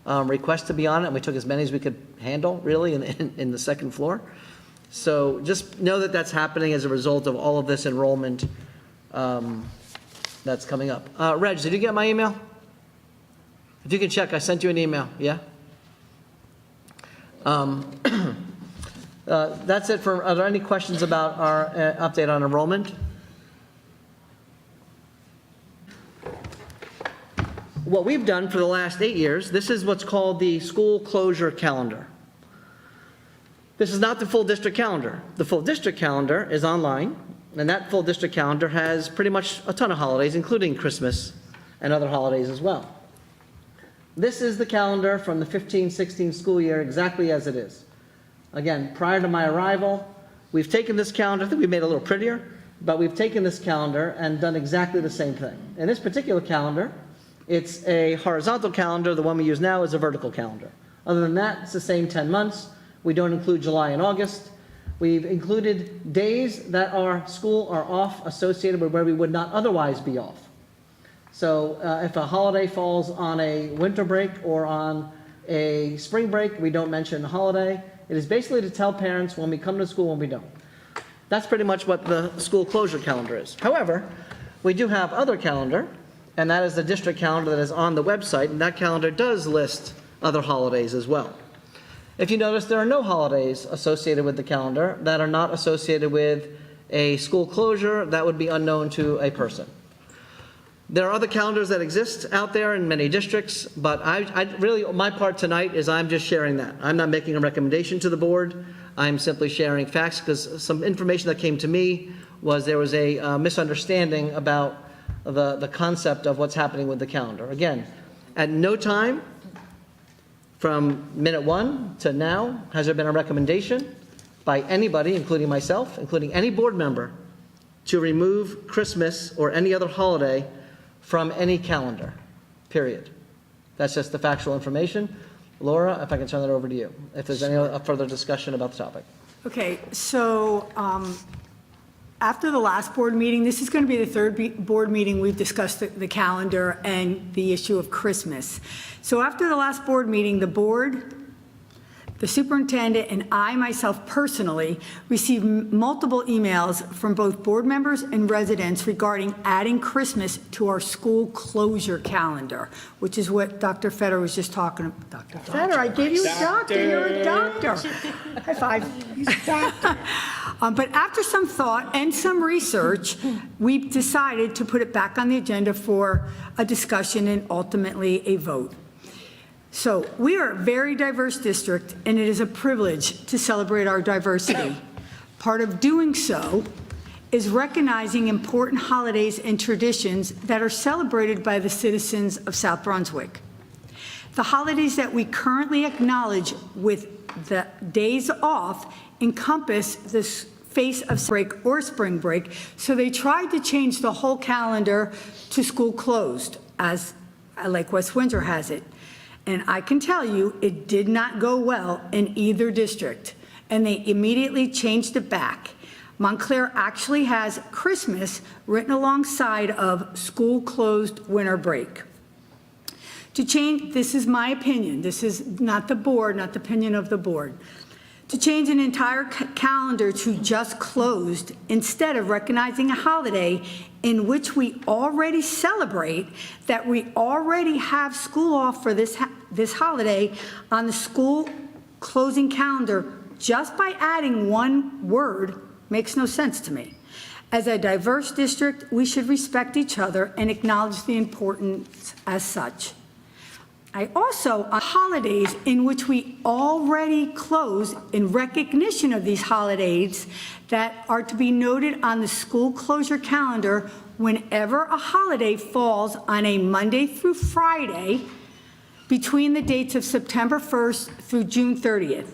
Speaker 5: request to be on it, and we took as many as we could handle, really, in the second floor. So just know that that's happening as a result of all of this enrollment that's coming up. Reg, did you get my email? If you can check, I sent you an email, yeah? That's it for, are there any questions about our update on enrollment? What we've done for the last 8 years, this is what's called the school closure calendar. This is not the full district calendar. The full district calendar is online, and that full district calendar has pretty much a ton of holidays, including Christmas and other holidays as well. This is the calendar from the 15-16 school year, exactly as it is. Again, prior to my arrival, we've taken this calendar, I think we made it a little prettier, but we've taken this calendar and done exactly the same thing. In this particular calendar, it's a horizontal calendar. The one we use now is a vertical calendar. Other than that, it's the same 10 months. We don't include July and August. We've included days that our school are off associated with where we would not otherwise be off. So if a holiday falls on a winter break or on a spring break, we don't mention the holiday. It is basically to tell parents when we come to school, when we don't. That's pretty much what the school closure calendar is. However, we do have other calendar, and that is the district calendar that is on the website, and that calendar does list other holidays as well. If you notice, there are no holidays associated with the calendar that are not associated with a school closure that would be unknown to a person. There are other calendars that exist out there in many districts, but I really, my part tonight is I'm just sharing that. I'm not making a recommendation to the board. I'm simply sharing facts because some information that came to me was there was a misunderstanding about the concept of what's happening with the calendar. Again, at no time from minute one to now has there been a recommendation by anybody, including myself, including any board member, to remove Christmas or any other holiday from any calendar, period. That's just the factual information. Laura, if I can turn that over to you, if there's any further discussion about the topic.
Speaker 1: Okay, so after the last board meeting, this is going to be the third board meeting we've discussed the calendar and the issue of Christmas. So after the last board meeting, the board, the superintendent, and I myself personally received multiple emails from both board members and residents regarding adding Christmas to our school closure calendar, which is what Dr. Feder was just talking about. Dr. Feder, I gave you a doctor. You're a doctor. High five. He's a doctor. But after some thought and some research, we decided to put it back on the agenda for a discussion and ultimately a vote. So we are a very diverse district, and it is a privilege to celebrate our diversity. Part of doing so is recognizing important holidays and traditions that are celebrated by the citizens of South Brunswick. The holidays that we currently acknowledge with the days off encompass this phase of break or spring break, so they tried to change the whole calendar to school closed, as like West Windsor has it. And I can tell you, it did not go well in either district, and they immediately changed it back. Montclair actually has Christmas written alongside of school closed winter break. To change, this is my opinion, this is not the board, not the opinion of the board. To change an entire calendar to just closed instead of recognizing a holiday in which we already celebrate, that we already have school off for this holiday on the school closing calendar, just by adding one word makes no sense to me. As a diverse district, we should respect each other and acknowledge the importance as such. I also, on holidays in which we already close in recognition of these holidays that are to be noted on the school closure calendar, whenever a holiday falls on a Monday through Friday, between the dates of September 1st through June 30th.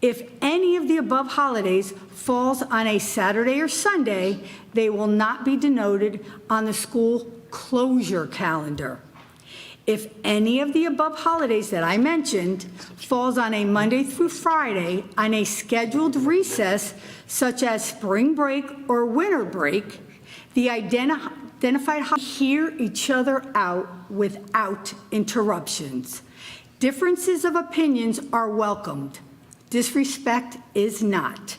Speaker 1: If any of the above holidays falls on a Saturday or Sunday, they will not be denoted on the school closure calendar. If any of the above holidays that I mentioned falls on a Monday through Friday on a scheduled recess, such as spring break or winter break, the identified hear each other out without interruptions. Differences of opinions are welcomed. Disrespect is not.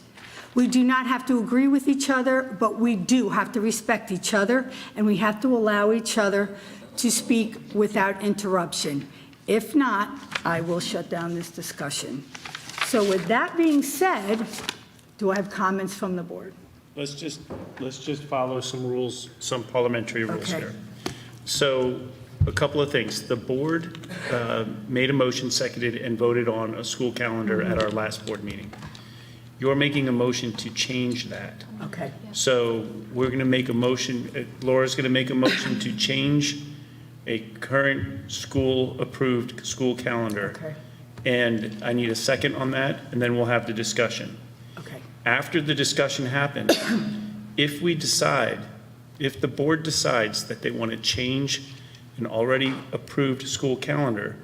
Speaker 1: We do not have to agree with each other, but we do have to respect each other, and we have to allow each other to speak without interruption. If not, I will shut down this discussion. So with that being said, do I have comments from the board?
Speaker 2: Let's just follow some rules, some parliamentary rules
Speaker 1: Okay.
Speaker 2: here. So a couple of things. The board made a motion, seconded, and voted on a school calendar at our last board meeting. You're making a motion to change that.
Speaker 1: Okay.
Speaker 2: So we're going to make a motion, Laura's going to make a motion to change a current school-approved school calendar.
Speaker 1: Okay.
Speaker 2: And I need a second on that, and then we'll have the discussion.
Speaker 1: Okay.
Speaker 2: After the discussion happens, if the board decides that they want to change an already approved school calendar,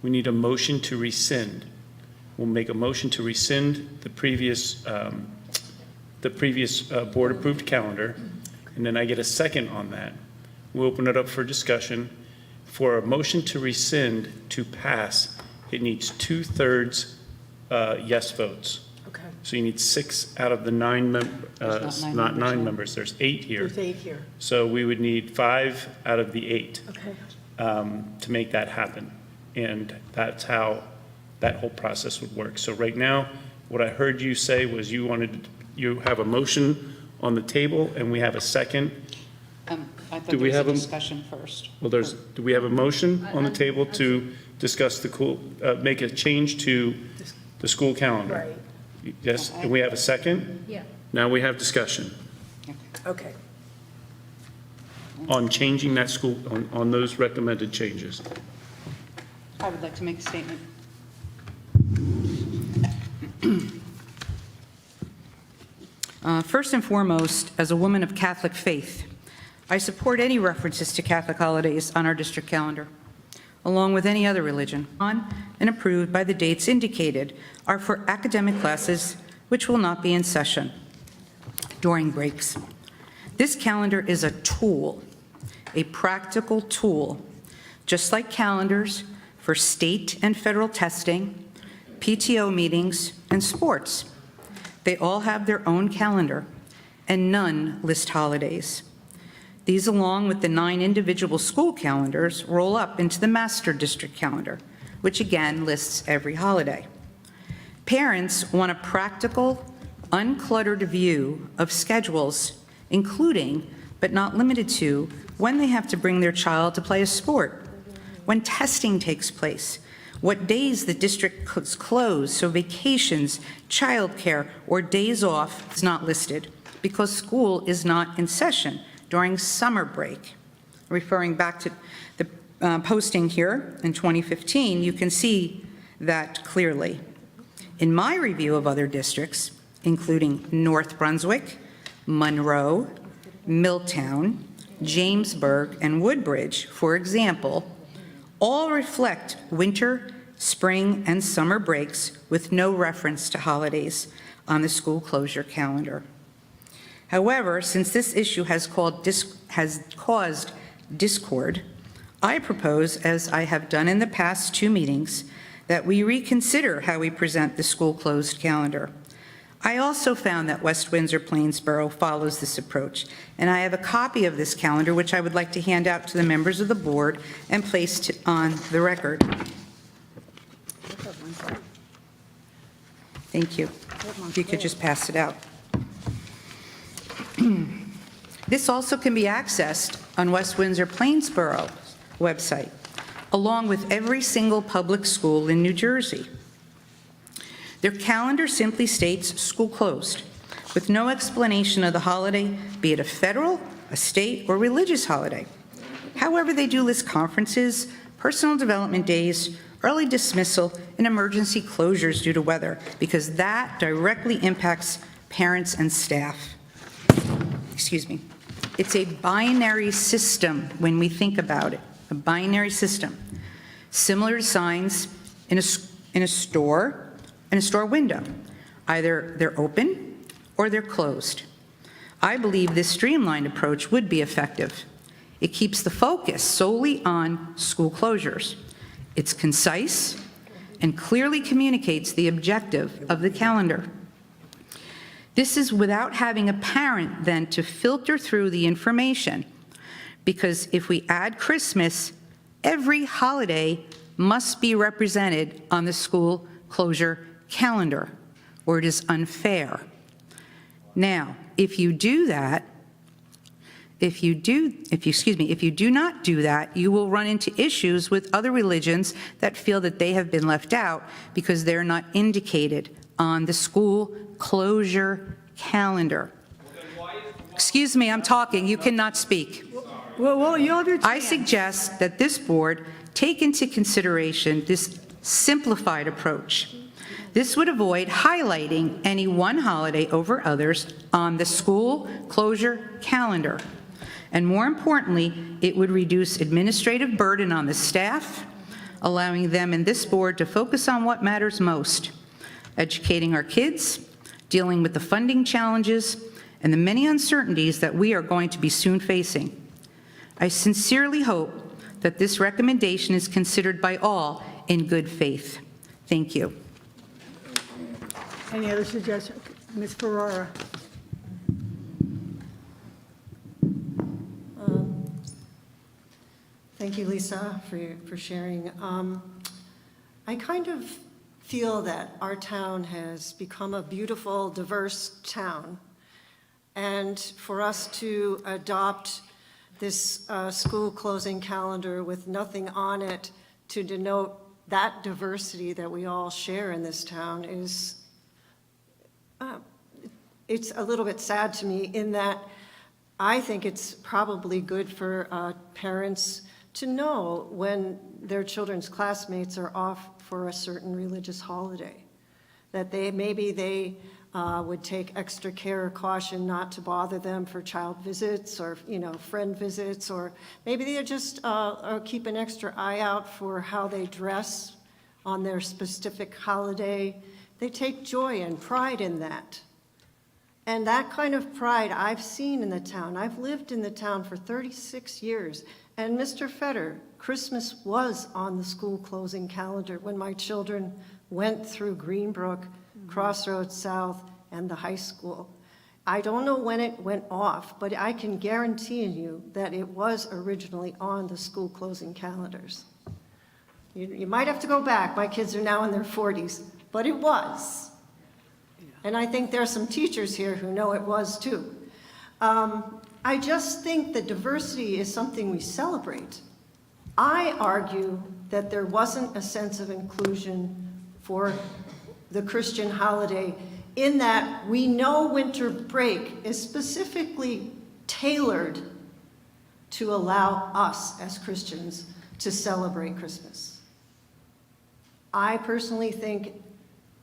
Speaker 2: we need a motion to rescind. We'll make a motion to rescind the previous board-approved calendar, and then I get a second on that. We'll open it up for discussion. For a motion to rescind to pass, it needs 2/3 yes votes.
Speaker 1: Okay.
Speaker 2: So you need 6 out of the 9 not 9 members, there's 8 here.
Speaker 1: There's 8 here.
Speaker 2: So we would need 5 out of the 8
Speaker 1: Okay.
Speaker 2: to make that happen. And that's how that whole process would work. So right now, what I heard you say was you have a motion on the table and we have a second.
Speaker 3: I thought
Speaker 2: Do we
Speaker 3: there was
Speaker 2: have
Speaker 3: a
Speaker 2: a-
Speaker 3: discussion first.
Speaker 2: Well, do we have a motion on the table to discuss make a change to the school calendar?
Speaker 1: Right.
Speaker 2: Yes, and we have a second?
Speaker 1: Yeah.
Speaker 2: Now we have discussion
Speaker 1: Okay.
Speaker 2: on changing that school, on those recommended changes.
Speaker 3: I would like to make a statement. First and foremost, as a woman of Catholic faith, I support any references to Catholic holidays on our district calendar, along with any other religion, on and approved by the dates indicated are for academic classes which will not be in session during breaks. This calendar is a tool, a practical tool, just like calendars for state and federal testing, PTO meetings, and sports. They all have their own calendar, and none list holidays. These, along with the 9 individual school calendars, roll up into the master district calendar, which again lists every holiday. Parents want a practical, uncluttered view of schedules, including, but not limited to, when they have to bring their child to play a sport, when testing takes place, what days the district is closed, so vacations, childcare, or days off is not listed because school is not in session during summer break. Referring back to the posting here in 2015, you can see that clearly. In my review of other districts, including North Brunswick, Monroe, Milltown, Jamesburg, and Woodbridge, for example, all reflect winter, spring, and summer breaks with no reference to holidays on the school closure calendar. However, since this issue has caused discord, I propose, as I have done in the past 2 meetings, that we reconsider how we present the school closed calendar. I also found that West Windsor-Plainsboro follows this approach, and I have a copy of this calendar which I would like to hand out to the members of the board and place on the record. Thank you. If you could just pass it out. This also can be accessed on West Windsor-Plainsboro website, along with every single public school in New Jersey. Their calendar simply states school closed, with no explanation of the holiday, be it a federal, a state, or religious holiday. However, they do list conferences, personal development days, early dismissal, and emergency closures due to weather, because that directly impacts parents and staff. Excuse me. It's a binary system when we think about it, a binary system, similar to signs in a store window. Either they're open or they're closed. I believe this streamlined approach would be effective. It keeps the focus solely on school closures. It's concise and clearly communicates the objective of the calendar. This is without having a parent then to filter through the information, because if we add Christmas, every holiday must be represented on the school closure calendar, or it is unfair. Now, if you do that, if you do not do that, you will run into issues with other religions that feel that they have been left out because they're not indicated on the school closure calendar. Excuse me, I'm talking. You cannot speak.
Speaker 1: Well, you have your
Speaker 3: I
Speaker 1: chance.
Speaker 3: suggest that this board take into consideration this simplified approach. This would avoid highlighting any one holiday over others on the school closure calendar. And more importantly, it would reduce administrative burden on the staff, allowing them and this board to focus on what matters most: educating our kids, dealing with the funding challenges, and the many uncertainties that we are going to be soon facing. I sincerely hope that this recommendation is considered by all in good faith. Thank you.
Speaker 1: Any other suggestions? Ms. Ferrara?
Speaker 17: Thank you, Lisa, for sharing. I kind of feel that our town has become a beautiful, diverse town. And for us to adopt this school closing calendar with nothing on it to denote that diversity that we all share in this town is, it's a little bit sad to me, in that I think it's probably good for parents to know when their children's classmates are off for a certain religious holiday, that maybe they would take extra care or caution not to bother them for child visits or, friend visits, or maybe they just keep an extra eye out for how they dress on their specific holiday. They take joy and pride in that. And that kind of pride I've seen in the town. I've lived in the town for 36 years. And Mr. Fetter, Christmas was on the school closing calendar when my children went through Greenbrook, Crossroads South, and the high school. I don't know when it went off, but I can guarantee you that it was originally on the school closing calendars. You might have to go back. My kids are now in their 40s, but it was. And I think there are some teachers here who know it was too. I just think that diversity is something we celebrate. I argue that there wasn't a sense of inclusion for the Christian holiday, in that we know winter break is specifically tailored to allow us as Christians to celebrate Christmas. I personally think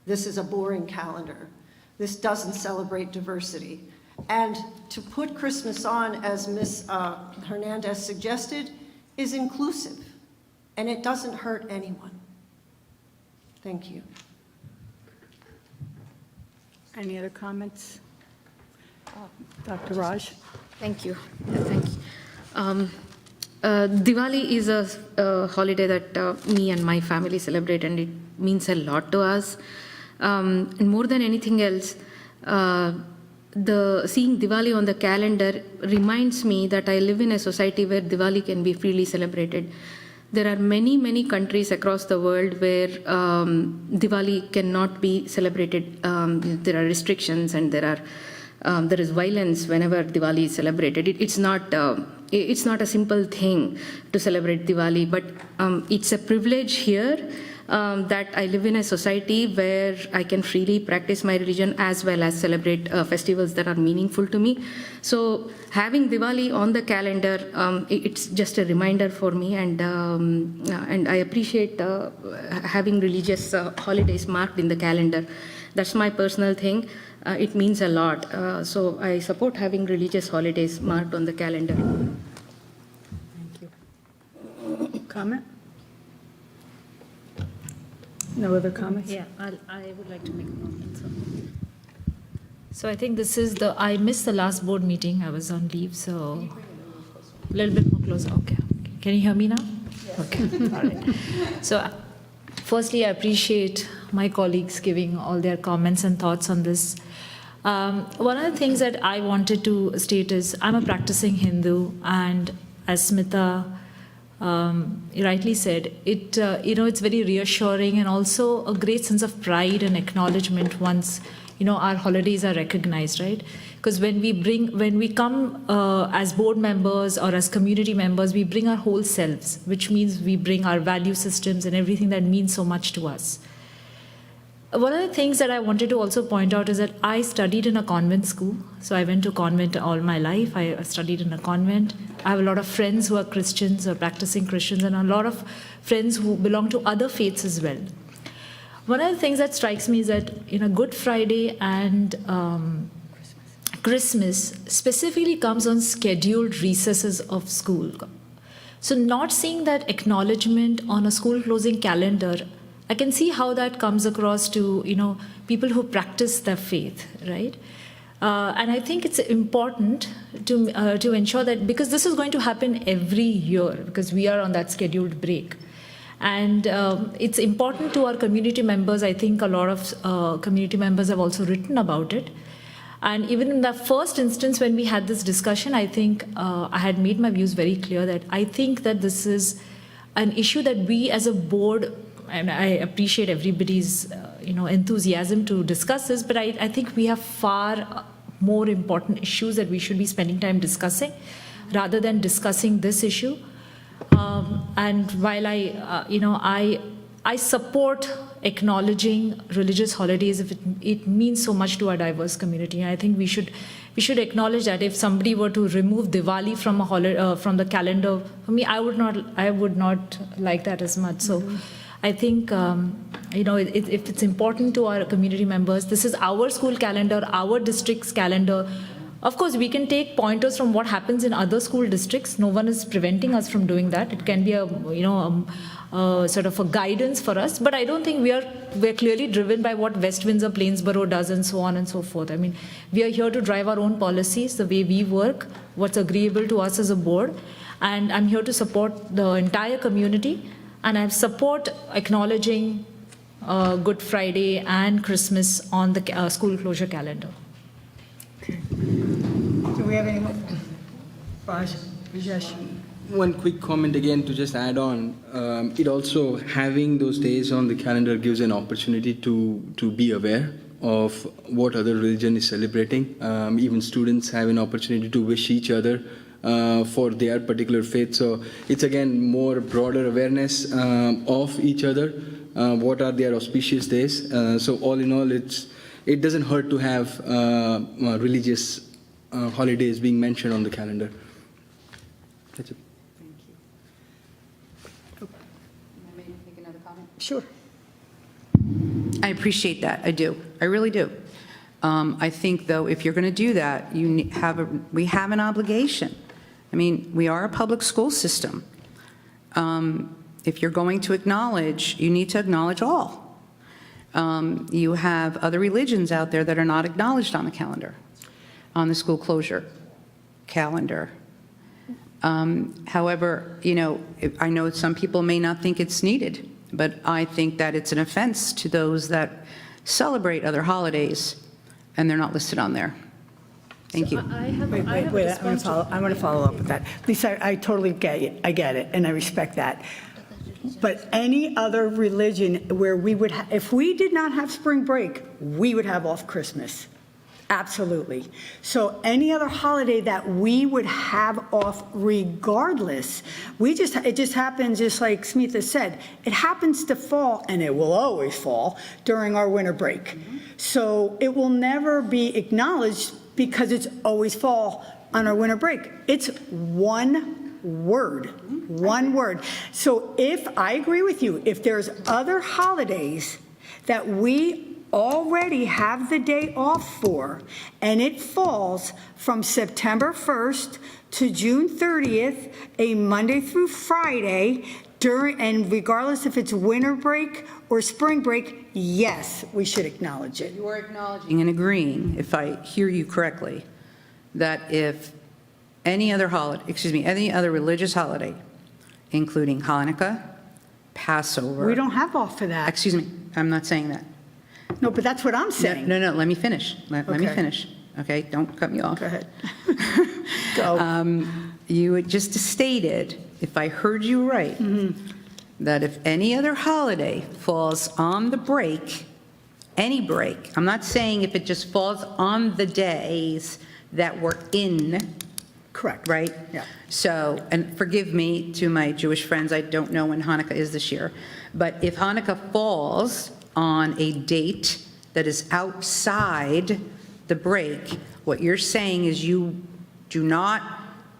Speaker 17: this is a boring calendar. This doesn't celebrate diversity. And to put Christmas on, as Ms. Hernandez suggested, is inclusive, and it doesn't hurt anyone. Thank you.
Speaker 1: Any other comments? Dr. Raj?
Speaker 18: Thank you. Diwali is a holiday that me and my family celebrate, and it means a lot to us. And more than anything else, seeing Diwali on the calendar reminds me that I live in a society where Diwali can be freely celebrated. There are many, many countries across the world where Diwali cannot be celebrated. There are restrictions, and there is violence whenever Diwali is celebrated. It's not a simple thing to celebrate Diwali, but it's a privilege here that I live in a society where I can freely practice my religion as well as celebrate festivals that are meaningful to me. So having Diwali on the calendar, it's just a reminder for me, and I appreciate having religious holidays marked in the calendar. That's my personal thing. It means a lot. So I support having religious holidays marked on the calendar.
Speaker 1: Comment? No other comments?
Speaker 19: Yeah, I would like to make a comment. So I think this is I missed the last board meeting. I was on leave, so a little bit more closer. Okay. Can you hear me now? Yes. Okay. All right. So firstly, I appreciate my colleagues giving all their comments and thoughts on this. One of the things that I wanted to state is I'm a practicing Hindu, and as Smita rightly said, it's very reassuring and also a great sense of pride and acknowledgement once our holidays are recognized, right? Because when we come as board members or as community members, we bring our whole selves, which means we bring our value systems and everything that means so much to us. One of the things that I wanted to also point out is that I studied in a convent school. So I went to convent all my life. I studied in a convent. I have a lot of friends who are Christians or practicing Christians, and a lot of friends who belong to other faiths as well. One of the things that strikes me is that Good Friday and Christmas specifically comes on scheduled recesses of school. So not seeing that acknowledgement on a school closing calendar, I can see how that comes across to people who practice their faith, right? And I think it's important to ensure that, because this is going to happen every year, because we are on that scheduled break. And it's important to our community members. I think a lot of community members have also written about it. And even in the first instance when we had this discussion, I think I had made my views very clear that I think that this is an issue that we as a board, and I appreciate everybody's enthusiasm to discuss this, but I think we have far more important issues that we should be spending time discussing rather than discussing this issue. And while I support acknowledging religious holidays if it means so much to our diverse community. I think we should acknowledge that if somebody were to remove Diwali from from the calendar, for me, I would not like that as much. So I think if it's important to our community members, this is our school calendar, our district's calendar. Of course, we can take pointers from what happens in other school districts. No one is preventing us from doing that. It can be a sort of a guidance for us. But I don't think we're clearly driven by what West Windsor Plainsboro does and so on and so forth. I mean, we are here to drive our own policies, the way we work, what's agreeable to us as a board. And I'm here to support the entire community. And I support acknowledging Good Friday and Christmas on the school closure calendar.
Speaker 1: Do we have any more? Rajesh?
Speaker 20: One quick comment again to just add on. It also, having those days on the calendar gives an opportunity to be aware of what other religion is celebrating. Even students have an opportunity to wish each other for their particular faith. So it's again more broader awareness of each other. What are their auspicious days? So all in all, it doesn't hurt to have religious holidays being mentioned on the calendar. That's it.
Speaker 1: Sure.
Speaker 3: I appreciate that. I do. I really do. I think, though, if you're going to do that, we have an obligation. I mean, we are a public school system. If you're going to acknowledge, you need to acknowledge all. You have other religions out there that are not acknowledged on the calendar, on the school closure calendar. However, I know some people may not think it's needed, but I think that it's an offense to those that celebrate other holidays and they're not listed on there. Thank you.
Speaker 1: Wait, I want to follow up with that. Lisa, I totally get it. I get it, and I respect that. But any other religion where we would, if we did not have spring break, we would have off Christmas. Absolutely. So any other holiday that we would have off regardless, it just happens, just like Smitha said, it happens to fall, and it will always fall, during our winter break. So it will never be acknowledged because it's always fall on our winter break. It's one word. So if, I agree with you, if there's other holidays that we already have the day off for, and it falls from September 1st to June 30th, a Monday through Friday, and regardless if it's winter break or spring break, yes, we should acknowledge it.
Speaker 3: You are acknowledging and agreeing, if I hear you correctly, that if any other religious holiday, including Hanukkah, Passover.
Speaker 1: We don't have off for that.
Speaker 3: Excuse me, I'm not saying that.
Speaker 1: No, but that's what I'm saying.
Speaker 3: No, let me finish. Let me
Speaker 1: Okay.
Speaker 3: finish. Okay, don't cut me off.
Speaker 1: Go ahead. Go.
Speaker 3: You had just stated, if I heard you right, that if any other holiday falls on the break, any break, I'm not saying if it just falls on the days that we're in.
Speaker 1: Correct.
Speaker 3: Right?
Speaker 1: Yeah.
Speaker 3: So, and forgive me to my Jewish friends, I don't know when Hanukkah is this year, but if Hanukkah falls on a date that is outside the break, what you're saying is you do not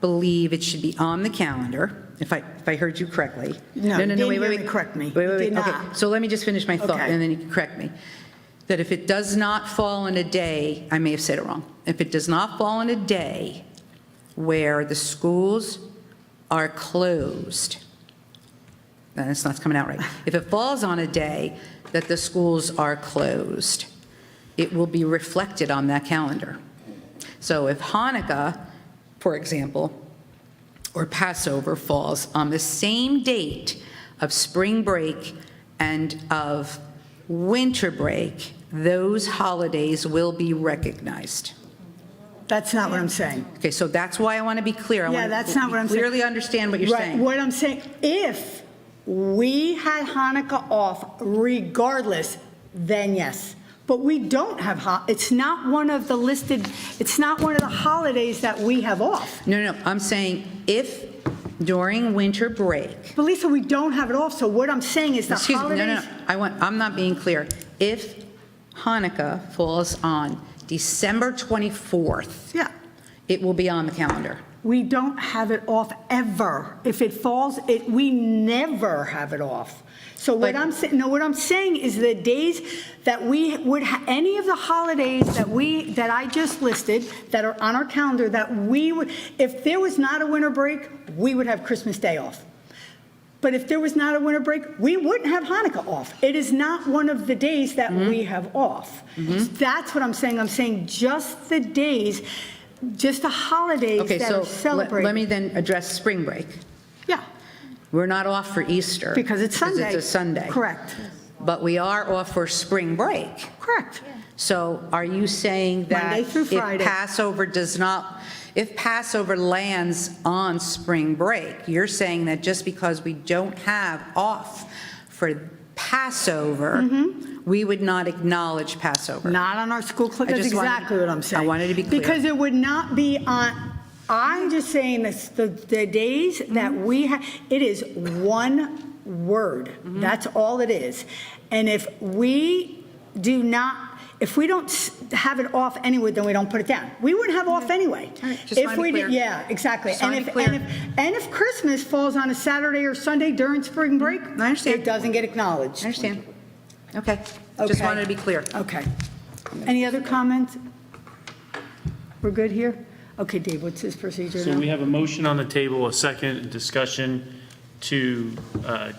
Speaker 3: believe it should be on the calendar, if I heard you correctly.
Speaker 1: No, wait. Correct me.
Speaker 3: Wait.
Speaker 1: Did
Speaker 3: Okay,
Speaker 1: not.
Speaker 3: so let me just finish my thought,
Speaker 1: Okay.
Speaker 3: and then you can correct me. That if it does not fall on a day, I may have said it wrong, if it does not fall on a day where the schools are closed, then it's not coming out right. If it falls on a day that the schools are closed, it will be reflected on that calendar. So if Hanukkah, for example, or Passover falls on the same date of spring break and of winter break, those holidays will be recognized.
Speaker 1: That's not what I'm saying.
Speaker 3: Okay, so that's why I want to be clear.
Speaker 1: Yeah, that's not what I'm saying.
Speaker 3: Clearly understand what you're
Speaker 1: Right.
Speaker 3: saying.
Speaker 1: What I'm saying, if we had Hanukkah off regardless, then yes. But we don't have, it's not one of the listed, it's not one of the holidays that we have off.
Speaker 3: No, I'm saying if during winter break.
Speaker 1: But Lisa, we don't have it off, so what I'm saying is the
Speaker 3: Excuse me,
Speaker 1: holidays.
Speaker 3: no, I'm not being clear. If Hanukkah falls on December 24th.
Speaker 1: Yeah.
Speaker 3: It will be on the calendar.
Speaker 1: We don't have it off ever. If it falls, we never have it off. So what I'm saying is the days that we would any of the holidays that I just listed that are on our calendar that we would, if there was not a winter break, we would have Christmas Day off. But if there was not a winter break, we wouldn't have Hanukkah off. It is not one of the days that we have off. That's what I'm saying. I'm saying just the days, just the holidays that are celebrated.
Speaker 3: Let me then address spring break.
Speaker 1: Yeah.
Speaker 3: We're not off for Easter.
Speaker 1: Because it's Sunday.
Speaker 3: It's a Sunday.
Speaker 1: Correct.
Speaker 3: But we are off for spring break.
Speaker 1: Correct.
Speaker 3: So are you saying that
Speaker 1: Monday through Friday.
Speaker 3: If Passover lands on spring break, you're saying that just because we don't have off for Passover, we would not acknowledge Passover?
Speaker 1: Not on our school clock. That's exactly what I'm saying.
Speaker 3: I wanted to be clear.
Speaker 1: Because it would not be on, I'm just saying this, the days that we have, it is one word. That's all it is. And if we don't have it off anyway, then we don't put it down. We wouldn't have off anyway.
Speaker 3: Just want to be clear.
Speaker 1: Yeah, exactly. And if Christmas falls on a Saturday or Sunday during spring break,
Speaker 3: I understand.
Speaker 1: it doesn't get acknowledged.
Speaker 3: I understand. Okay. Just wanted to be clear.
Speaker 1: Okay. Any other comments? We're good here? Okay, Dave, what's his procedure
Speaker 2: So
Speaker 1: now?
Speaker 2: we have a motion on the table, a second discussion to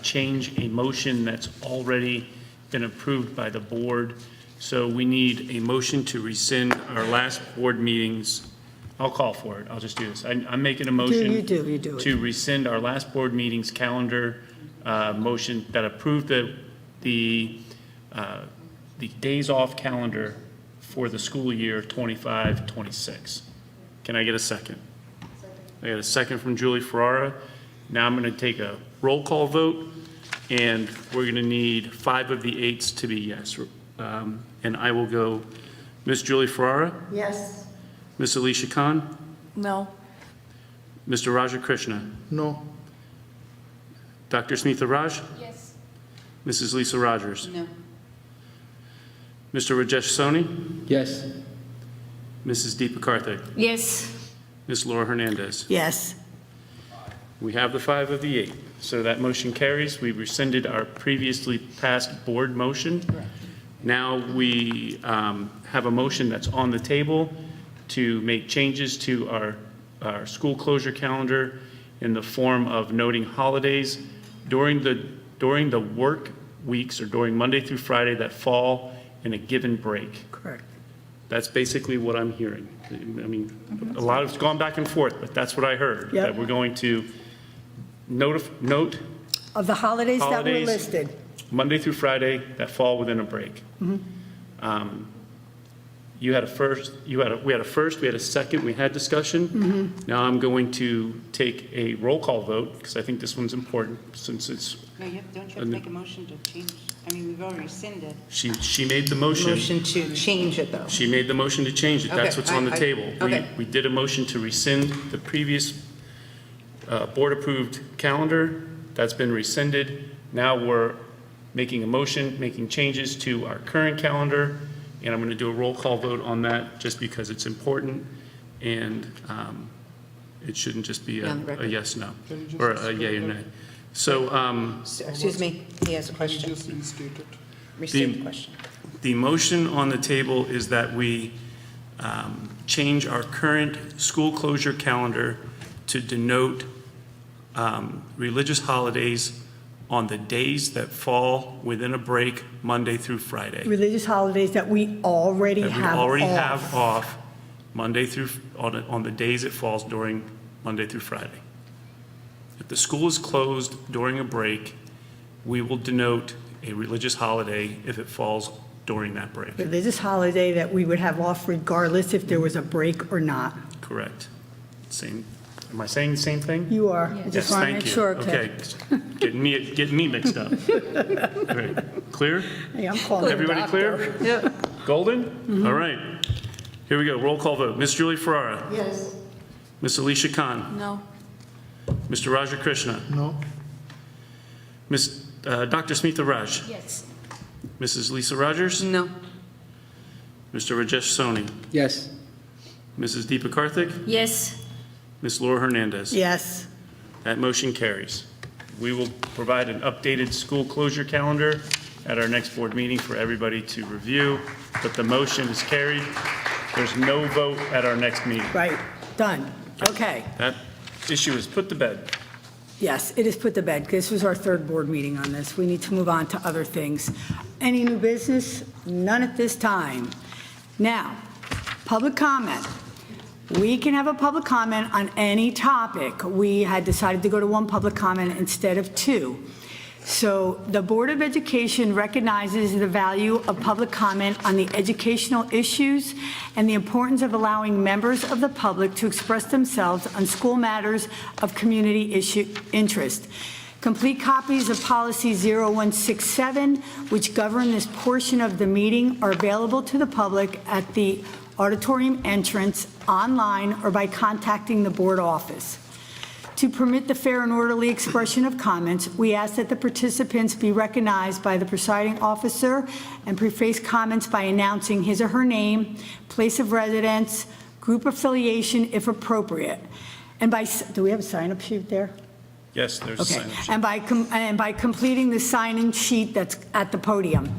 Speaker 2: change a motion that's already been approved by the board. So we need a motion to rescind our last board meetings. I'll call for it. I'll just do this. I'm making a motion.
Speaker 1: You do it.
Speaker 2: To rescind our last board meetings calendar motion that approved the days off calendar for the school year 25-26. Can I get a second? I got a second from Julie Ferrara. Now I'm going to take a roll call vote, and we're going to need 5 of the 8s to be yes. And I will go Ms. Julie Ferrara,
Speaker 17: Yes.
Speaker 2: Ms. Alicia Khan,
Speaker 16: No.
Speaker 2: Mr. Raja Krishna,
Speaker 11: No.
Speaker 2: Dr. Smitha Raj,
Speaker 3: Yes.
Speaker 2: Mrs. Lisa Rogers,
Speaker 3: No.
Speaker 2: Mr. Rajesh Soni,
Speaker 20: Yes.
Speaker 2: Mrs. Deepa Karthik,
Speaker 3: Yes.
Speaker 2: Ms. Laura Hernandez.
Speaker 1: Yes.
Speaker 2: We have the 5 of the 8. So that motion carries. We rescinded our previously passed board motion. Now we have a motion that's on the table to make changes to our school closure calendar in the form of noting holidays during the work weeks or during Monday through Friday that fall in a given break.
Speaker 1: Correct.
Speaker 2: That's basically what I'm hearing. I mean, a lot of it's gone back and forth, but that's what I heard.
Speaker 1: Yep.
Speaker 2: That we're going to note
Speaker 1: Of the holidays that were
Speaker 2: Holidays.
Speaker 1: listed.
Speaker 2: Monday through Friday that fall within a break. You had a first, we had a first, we had a second, we had discussion. Now I'm going to take a roll call vote, because I think this one's important, since it's,
Speaker 3: No, don't you have to make a motion to change? I mean, we've already rescinded.
Speaker 2: she made the motion.
Speaker 3: Motion to change it, though.
Speaker 2: She made the motion to change it. That's
Speaker 3: Okay,
Speaker 2: what's on the table.
Speaker 3: okay.
Speaker 2: We did a motion to rescind the previous board-approved calendar. That's been rescinded. Now we're making a motion, making changes to our current calendar, and I'm going to do a roll call vote on that just because it's important, and it shouldn't just be
Speaker 3: On the
Speaker 2: a
Speaker 3: record.
Speaker 2: yes, no, or a yea or nay. So
Speaker 3: Excuse me, he has a question.
Speaker 11: Just restate it.
Speaker 3: Restate the question.
Speaker 2: the motion on the table is that we change our current school closure calendar to denote religious holidays on the days that fall within a break, Monday through Friday.
Speaker 1: Religious holidays that we already
Speaker 2: That we
Speaker 1: have
Speaker 2: already
Speaker 1: off.
Speaker 2: have off Monday through, on the days it falls during Monday through Friday. If the school is closed during a break, we will denote a religious holiday if it falls during that break.
Speaker 1: Religious holiday that we would have off regardless if there was a break or not.
Speaker 2: Correct. Same, am I saying the same thing?
Speaker 1: You are. I
Speaker 2: Yes,
Speaker 1: just want to
Speaker 2: thank
Speaker 1: make
Speaker 2: you.
Speaker 1: sure,
Speaker 2: Okay, getting me mixed up. All right, clear?
Speaker 1: Hey, I'm calling the
Speaker 2: Everybody
Speaker 1: doctor.
Speaker 2: clear? Yeah. Golden? All right. Here we go, roll call vote. Ms. Julie Ferrara?
Speaker 17: Yes.
Speaker 2: Ms. Alicia Khan?
Speaker 16: No.
Speaker 2: Mr. Raja Krishna?
Speaker 11: No.
Speaker 2: Dr. Smitha Raj?
Speaker 3: Yes.
Speaker 2: Mrs. Lisa Rogers?
Speaker 3: No.
Speaker 2: Mr. Rajesh Soni?
Speaker 20: Yes.
Speaker 2: Mrs. Deepa Karthik?
Speaker 3: Yes.
Speaker 2: Ms. Laura Hernandez?
Speaker 1: Yes.
Speaker 2: That motion carries. We will provide an updated school closure calendar at our next board meeting for everybody to review, but the motion is carried. There's no vote at our next meeting.
Speaker 1: Right, done. Okay.
Speaker 2: That issue is put to bed.
Speaker 1: Yes, it is put to bed. This was our third board meeting on this. We need to move on to other things. Any new business? None at this time. Now, public comment. We can have a public comment on any topic. We had decided to go to one public comment instead of two. So the Board of Education recognizes the value of public comment on the educational issues and the importance of allowing members of the public to express themselves on school matters of community interest. Complete copies of Policy 0167, which govern this portion of the meeting, are available to the public at the auditorium entrance, online, or by contacting the board office. To permit the fair and orderly expression of comments, we ask that the participants be recognized by the presiding officer and preface comments by announcing his or her name, place of residence, group affiliation, if appropriate. And by, do we have a sign-up sheet there?
Speaker 2: Yes, there's a
Speaker 1: Okay.
Speaker 2: sign-up sheet.
Speaker 1: And by completing the sign-in sheet that's at the podium.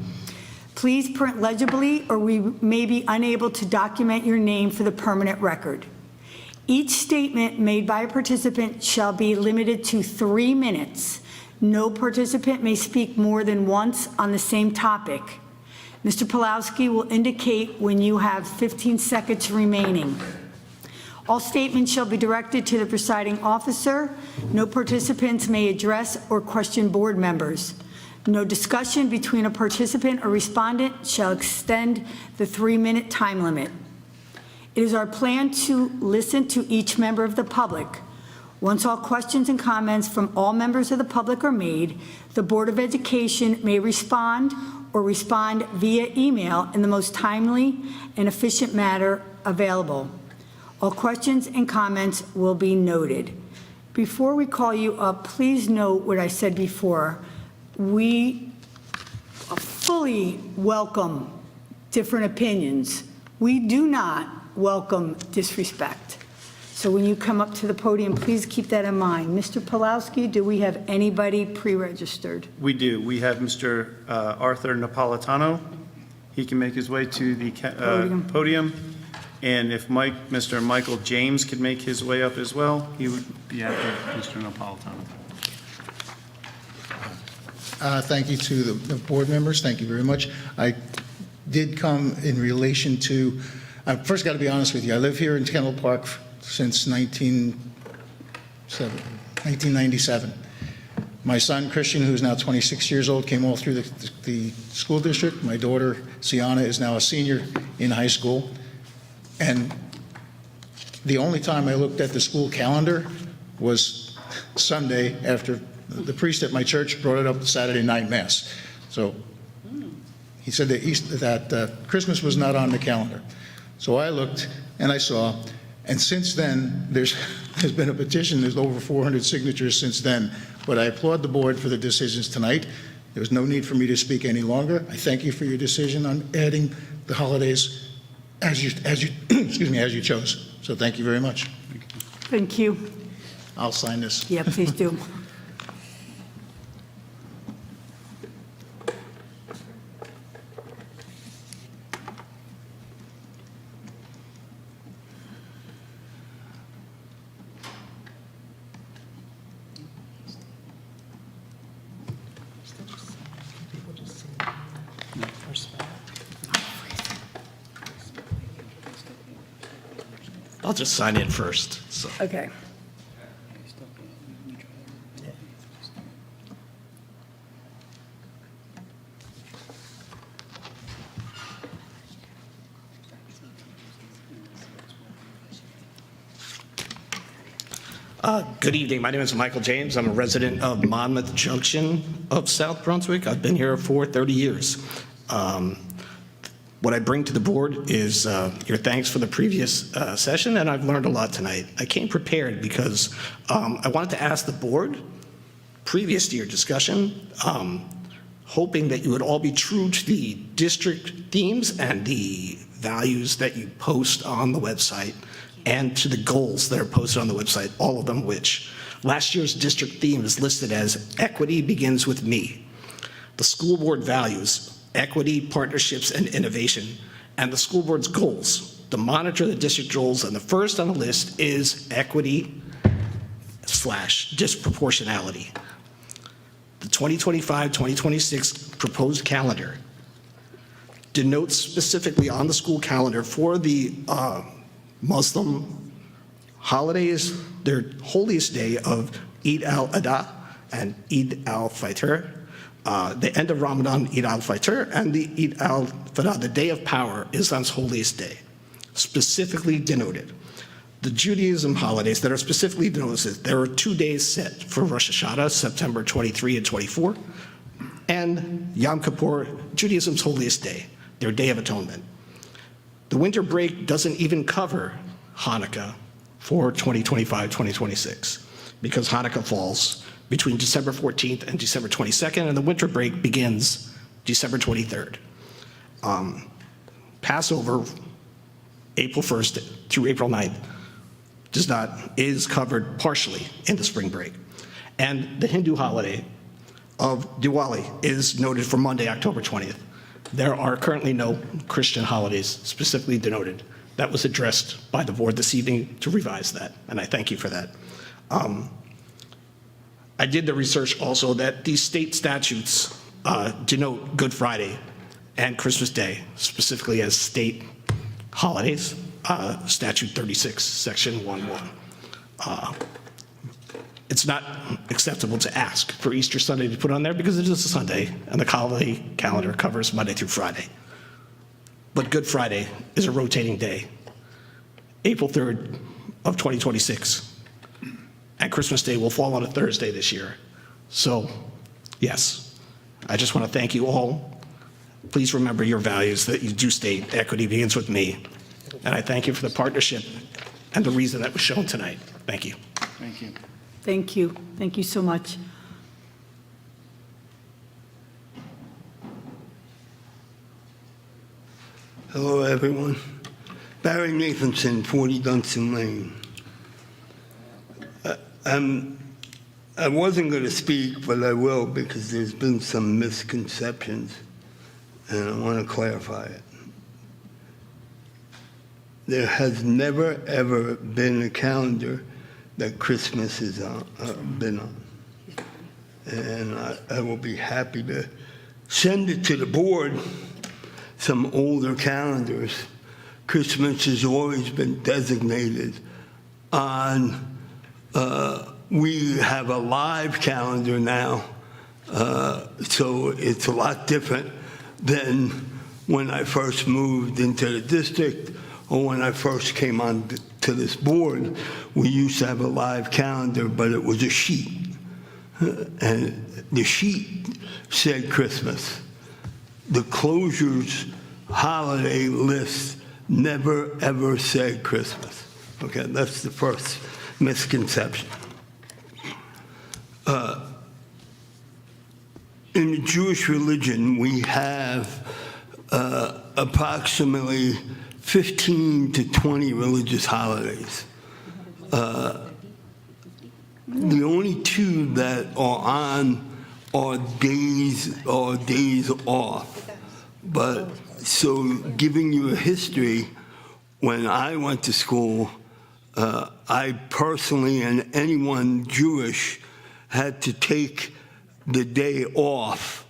Speaker 1: Please print legibly, or we may be unable to document your name for the permanent record. Each statement made by a participant shall be limited to 3 minutes. No participant may speak more than once on the same topic. Mr. Pulowski will indicate when you have 15 seconds remaining. All statements shall be directed to the presiding officer. No participants may address or question board members. No discussion between a participant or respondent shall extend the 3-minute time limit. It is our plan to listen to each member of the public. Once all questions and comments from all members of the public are made, the Board of Education may respond or respond via email in the most timely and efficient manner available. All questions and comments will be noted. Before we call you up, please note what I said before. We fully welcome different opinions. We do not welcome disrespect. So when you come up to the podium, please keep that in mind. Mr. Pawlowski, do we have anybody pre-registered?
Speaker 2: We do. We have Mr. Arthur Napolitano. He can make his way to the podium. And if Mr. Michael James could make his way up as well, he would be after Mr. Napolitano.
Speaker 11: Thank you to the board members. Thank you very much. I did come in relation to, I first got to be honest with you, I live here in Kendall Park since 1997. My son, Christian, who's now 26 years old, came all through the school district. My daughter, Sienna, is now a senior in high school. And the only time I looked at the school calendar was Sunday after the priest at my church brought it up Saturday night mass. So he said that Christmas was not on the calendar. So I looked and I saw, and since then there's been a petition. There's over 400 signatures since then. But I applaud the board for the decisions tonight. There was no need for me to speak any longer. I thank you for your decision on adding the holidays as you excuse me, as you chose. So thank you very much.
Speaker 1: Thank you.
Speaker 11: I'll sign this.
Speaker 1: Yeah, please do.
Speaker 21: I'll just sign in first. So.
Speaker 1: Okay.
Speaker 21: Good evening. My name is Michael James. I'm a resident of Monmouth Junction of South Brunswick. I've been here for 30 years. What I bring to the board is your thanks for the previous session, and I've learned a lot tonight. I came prepared because I wanted to ask the board, previous to your discussion, hoping that you would all be true to the district themes and the values that you post on the website, and to the goals that are posted on the website, all of them which last year's district theme is listed as equity begins with me. The school board values equity, partnerships, and innovation, and the school board's goals to monitor the district goals, and the first on the list is equity / disproportionality. The 2025-2026 proposed calendar denotes specifically on the school calendar for the Muslim holidays, their holiest day of Eid al-Adha and Eid al-Fitr, the end of Ramadan, Eid al-Fitr, and the Eid al-Fitr, the Day of Power, Islam's holiest day, specifically denoted. The Judaism holidays that are specifically denoted, there are 2 days set for Rosh Hashanah, September 23 and 24, and Yom Kippur, Judaism's holiest day, their Day of Atonement. The winter break doesn't even cover Hanukkah for 2025-2026 because Hanukkah falls between December 14th and December 22nd, and the winter break begins December 23rd. Passover, April 1st through April 9th, is covered partially in the spring break. And the Hindu holiday of Diwali is noted for Monday, October 20th. There are currently no Christian holidays specifically denoted. That was addressed by the board this evening to revise that, and I thank you for that. I did the research also that these state statutes denote Good Friday and Christmas Day specifically as state holidays, Statute 36, Section 1.1. It's not acceptable to ask for Easter Sunday to put on there because it is a Sunday, and the holiday calendar covers Monday through Friday. But Good Friday is a rotating day, April 3rd of 2026, and Christmas Day will fall on a Thursday this year. So, yes, I just want to thank you all please remember your values that you do state. Equity begins with me. And I thank you for the partnership and the reason that was shown tonight. Thank you.
Speaker 2: Thank you.
Speaker 1: Thank you. Thank you so much.
Speaker 4: Hello, everyone. Barry Nathanson, 40 Dunstan Lane. I wasn't going to speak, but I will because there's been some misconceptions, and I want to clarify it. There has never, ever been a calendar that Christmas has been on. And I will be happy to send it to the board, some older calendars. Christmas has always been designated on, we have a live calendar now, so it's a lot different than when I first moved into the district or when I first came on to this board. We used to have a live calendar, but it was a sheet. And the sheet said Christmas. The closures holiday list never, ever said Christmas. Okay, that's the first misconception. In the Jewish religion, we have approximately 15 to 20 religious holidays. The only two that are on are days off. But so giving you a history, when I went to school, I personally and anyone Jewish had to take the day off,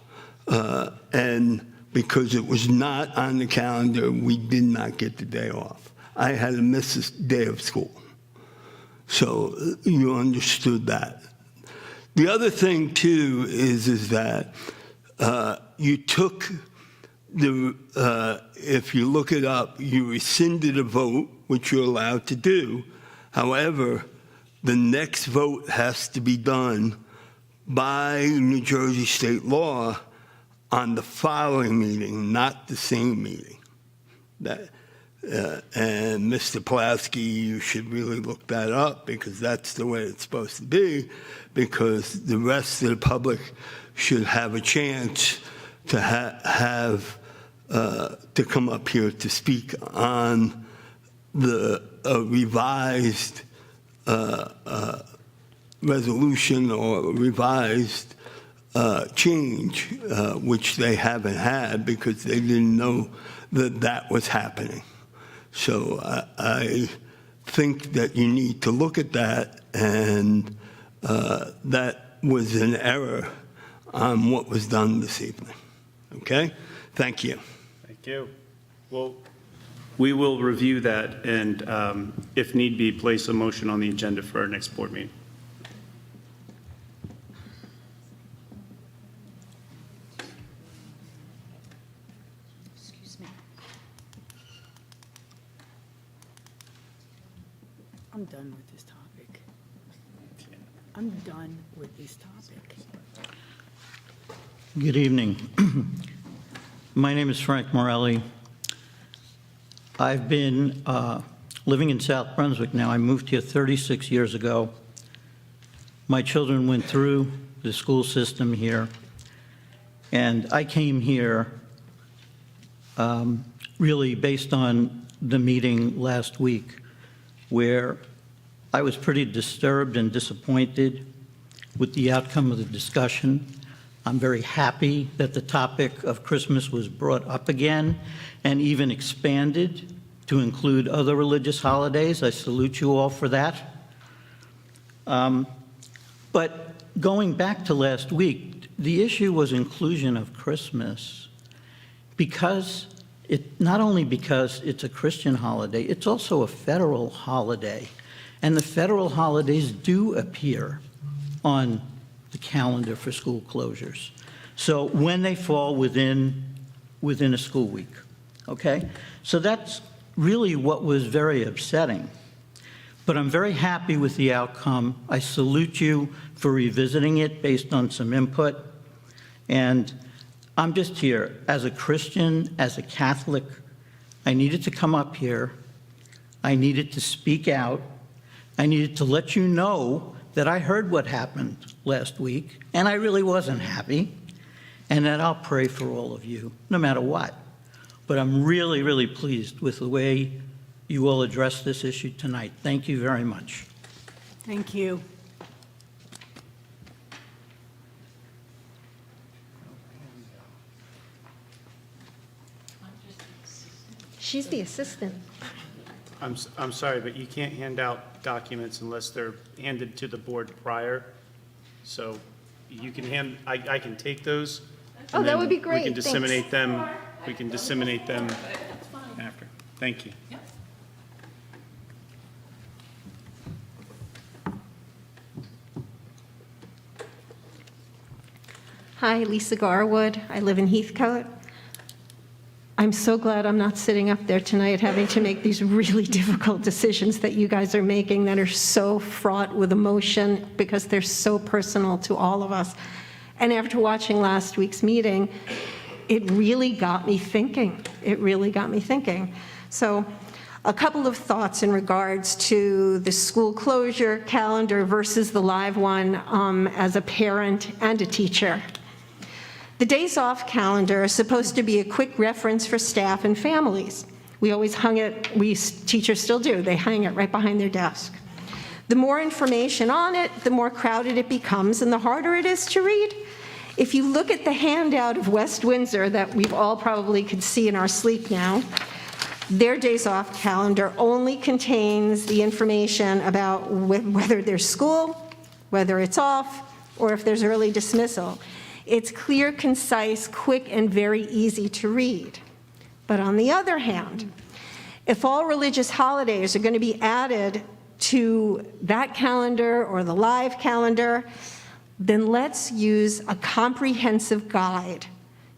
Speaker 4: and because it was not on the calendar, we did not get the day off. I had to miss a day of school. So you understood that. The other thing too is that you took if you look it up, you rescinded a vote, which you're allowed to do. However, the next vote has to be done by New Jersey state law on the following meeting, not the same meeting. And Mr. Pulaski, you should really look that up because that's the way it's supposed to be, because the rest of the public should have a chance to to come up here to speak on the revised resolution or revised change, which they haven't had because they didn't know that that was happening. So I think that you need to look at that, and that was an error on what was done this evening. Okay? Thank you.
Speaker 2: Thank you. Well, we will review that and, if need be, place a motion on the agenda for our next board meeting.
Speaker 1: Excuse me. I'm done with this topic. I'm done with this topic.
Speaker 22: Good evening. My name is Frank Morelli. I've been living in South Brunswick now. I moved here 36 years ago. My children went through the school system here, and I came here really based on the meeting last week, where I was pretty disturbed and disappointed with the outcome of the discussion. I'm very happy that the topic of Christmas was brought up again and even expanded to include other religious holidays. I salute you all for that. But going back to last week, the issue was inclusion of Christmas because not only because it's a Christian holiday, it's also a federal holiday. And the federal holidays do appear on the calendar for school closures. So when they fall within a school week, okay? So that's really what was very upsetting. But I'm very happy with the outcome. I salute you for revisiting it based on some input. And I'm just here as a Christian, as a Catholic. I needed to come up here. I needed to speak out. I needed to let you know that I heard what happened last week, and I really wasn't happy, and that I'll pray for all of you, no matter what. But I'm really, really pleased with the way you all addressed this issue tonight. Thank you very much.
Speaker 1: Thank you.
Speaker 7: She's the assistant.
Speaker 2: I'm sorry, but you can't hand out documents unless they're handed to the board prior. So you can I can take those.
Speaker 7: Oh,
Speaker 2: and
Speaker 7: that
Speaker 2: then
Speaker 7: would be great.
Speaker 2: We can disseminate
Speaker 7: Thanks.
Speaker 2: them. We can disseminate them after. Thank you.
Speaker 7: Hi, Lisa Garwood. I live in Heathcote. I'm so glad I'm not sitting up there tonight having to make these really difficult decisions that you guys are making that are so fraught with emotion because they're so personal to all of us. And after watching last week's meeting, it really got me thinking. It really got me thinking. So a couple of thoughts in regards to the school closure calendar versus the live one as a parent and a teacher. The days off calendar is supposed to be a quick reference for staff and families. We always hung it, teachers still do, they hang it right behind their desk. The more information on it, the more crowded it becomes and the harder it is to read. If you look at the handout of West Windsor that we've all probably could see in our sleep now, their days off calendar only contains the information about whether there's school, whether it's off, or if there's early dismissal. It's clear, concise, quick, and very easy to read. But on the other hand, if all religious holidays are going to be added to that calendar or the live calendar, then let's use a comprehensive guide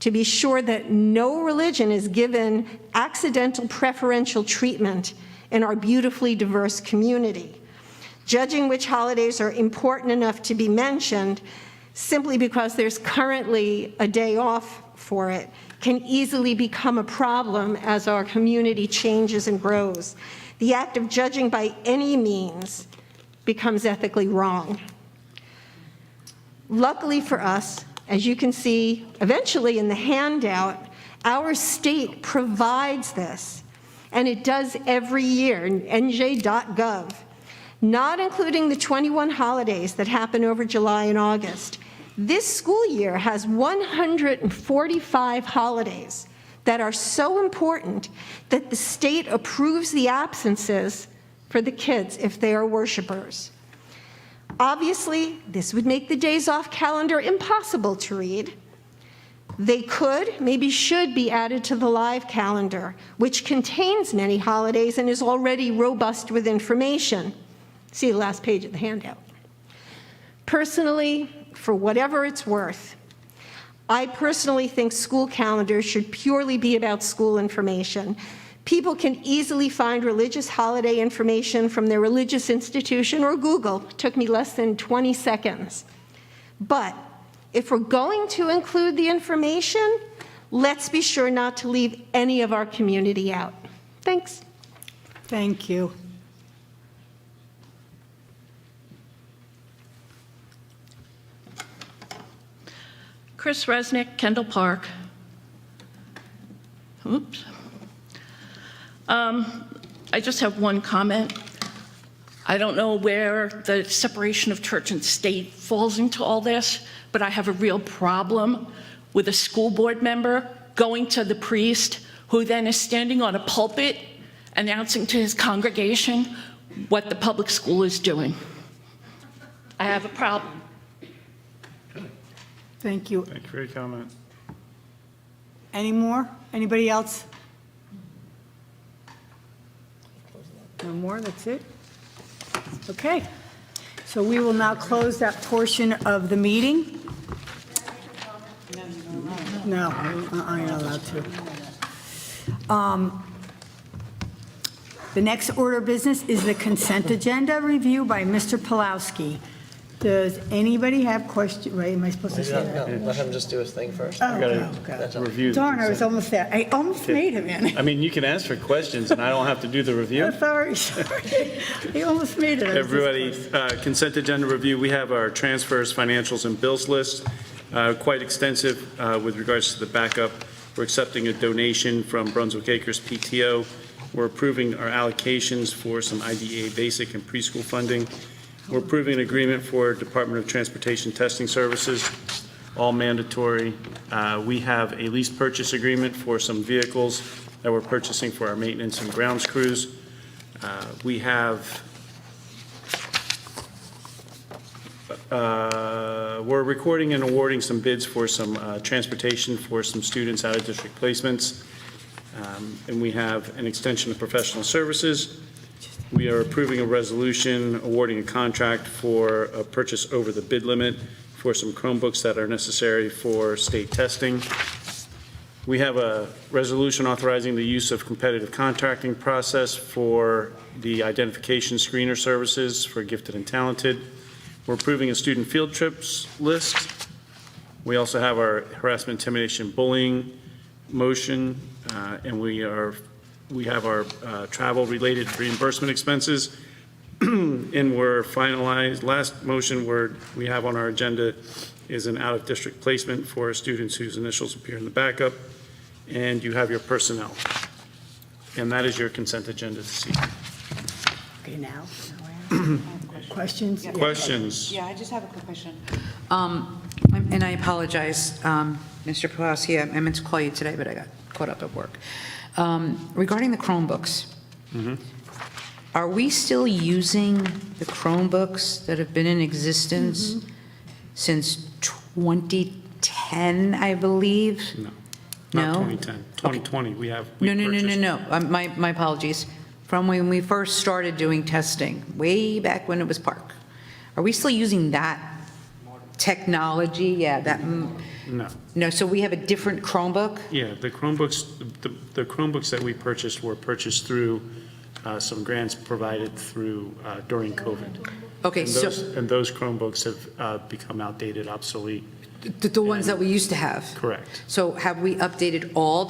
Speaker 7: to be sure that no religion is given accidental preferential treatment in our beautifully diverse community. Judging which holidays are important enough to be mentioned simply because there's currently a day off for it can easily become a problem as our community changes and grows. The act of judging by any means becomes ethically wrong. Luckily for us, as you can see eventually in the handout, our state provides this, and it does every year in nj.gov, not including the 21 holidays that happen over July and August. This school year has 145 holidays that are so important that the state approves the absences for the kids if they are worshipers. Obviously, this would make the days off calendar impossible to read. They could, maybe should be added to the live calendar, which contains many holidays and is already robust with information. See the last page of the handout. Personally, for whatever it's worth, I personally think school calendars should purely be about school information. People can easily find religious holiday information from their religious institution or Google. It took me less than 20 seconds. But if we're going to include the information, let's be sure not to leave any of our community out. Thanks.
Speaker 1: Thank you.
Speaker 8: Chris Resnick, Kendall Park. Oops. I just have one comment. I don't know where the separation of church and state falls into all this, but I have a real problem with a school board member going to the priest who then is standing on a pulpit announcing to his congregation what the public school is doing. I have a problem.
Speaker 1: Thank you.
Speaker 2: Thank you for your comment.
Speaker 1: Any more? Anybody else? No more, that's it? Okay. So we will now close that portion of the meeting. No, I'm not allowed to. The next order of business is the consent agenda review by Mr. Pulowski. Does anybody have questions? Right, am I supposed to say that?
Speaker 9: Let him just do his thing first.
Speaker 1: Oh,
Speaker 2: gotta
Speaker 1: okay.
Speaker 2: review.
Speaker 1: Darn, I was almost there. I almost made him in.
Speaker 2: I mean, you can ask for questions and I don't have to do the review.
Speaker 1: Sorry. I almost made it. I was this
Speaker 2: Everybody,
Speaker 1: close.
Speaker 2: consent agenda review, we have our transfers, financials, and bills list, quite extensive with regards to the backup. We're accepting a donation from Brunswick Acres PTO. We're approving our allocations for some IDEA basic and preschool funding. We're approving an agreement for Department of Transportation testing services, all mandatory. We have a lease purchase agreement for some vehicles that we're purchasing for our maintenance and grounds crews. We have, we're recording and awarding some bids for some transportation for some students out of district placements. And we have an extension of professional services. We are approving a resolution awarding a contract for a purchase over the bid limit for some Chromebooks that are necessary for state testing. We have a resolution authorizing the use of competitive contracting process for the identification screener services for gifted and talented. We're approving a student field trips list. We also have our harassment, intimidation, bullying motion, and we have our travel-related reimbursement expenses, and we're finalized. Last motion we have on our agenda is an out-of-district placement for students whose initials appear in the backup, and you have your personnel. And that is your consent agenda this evening.
Speaker 1: Okay, now. Questions?
Speaker 3: Yeah.
Speaker 2: Questions?
Speaker 3: Yeah, I just have a quick question. And I apologize, Mr. Pawlowski, I meant to call you today, but I got caught up at work. Regarding the Chromebooks, are we still using the Chromebooks that have been in existence since 2010, I believe?
Speaker 2: No.
Speaker 3: No?
Speaker 2: Not 2010. 2020, we purchased.
Speaker 3: No. My apologies. From when we first started doing testing, way back when it was Park. Are we still using that technology? Yeah, that.
Speaker 2: No.
Speaker 3: No, so we have a different Chromebook?
Speaker 2: Yeah, the Chromebooks that we purchased were purchased through some grants provided through during COVID.
Speaker 3: Okay,
Speaker 2: and those Chromebooks have become outdated, obsolete.
Speaker 3: The ones that we used to have?
Speaker 2: Correct.
Speaker 3: So have we updated all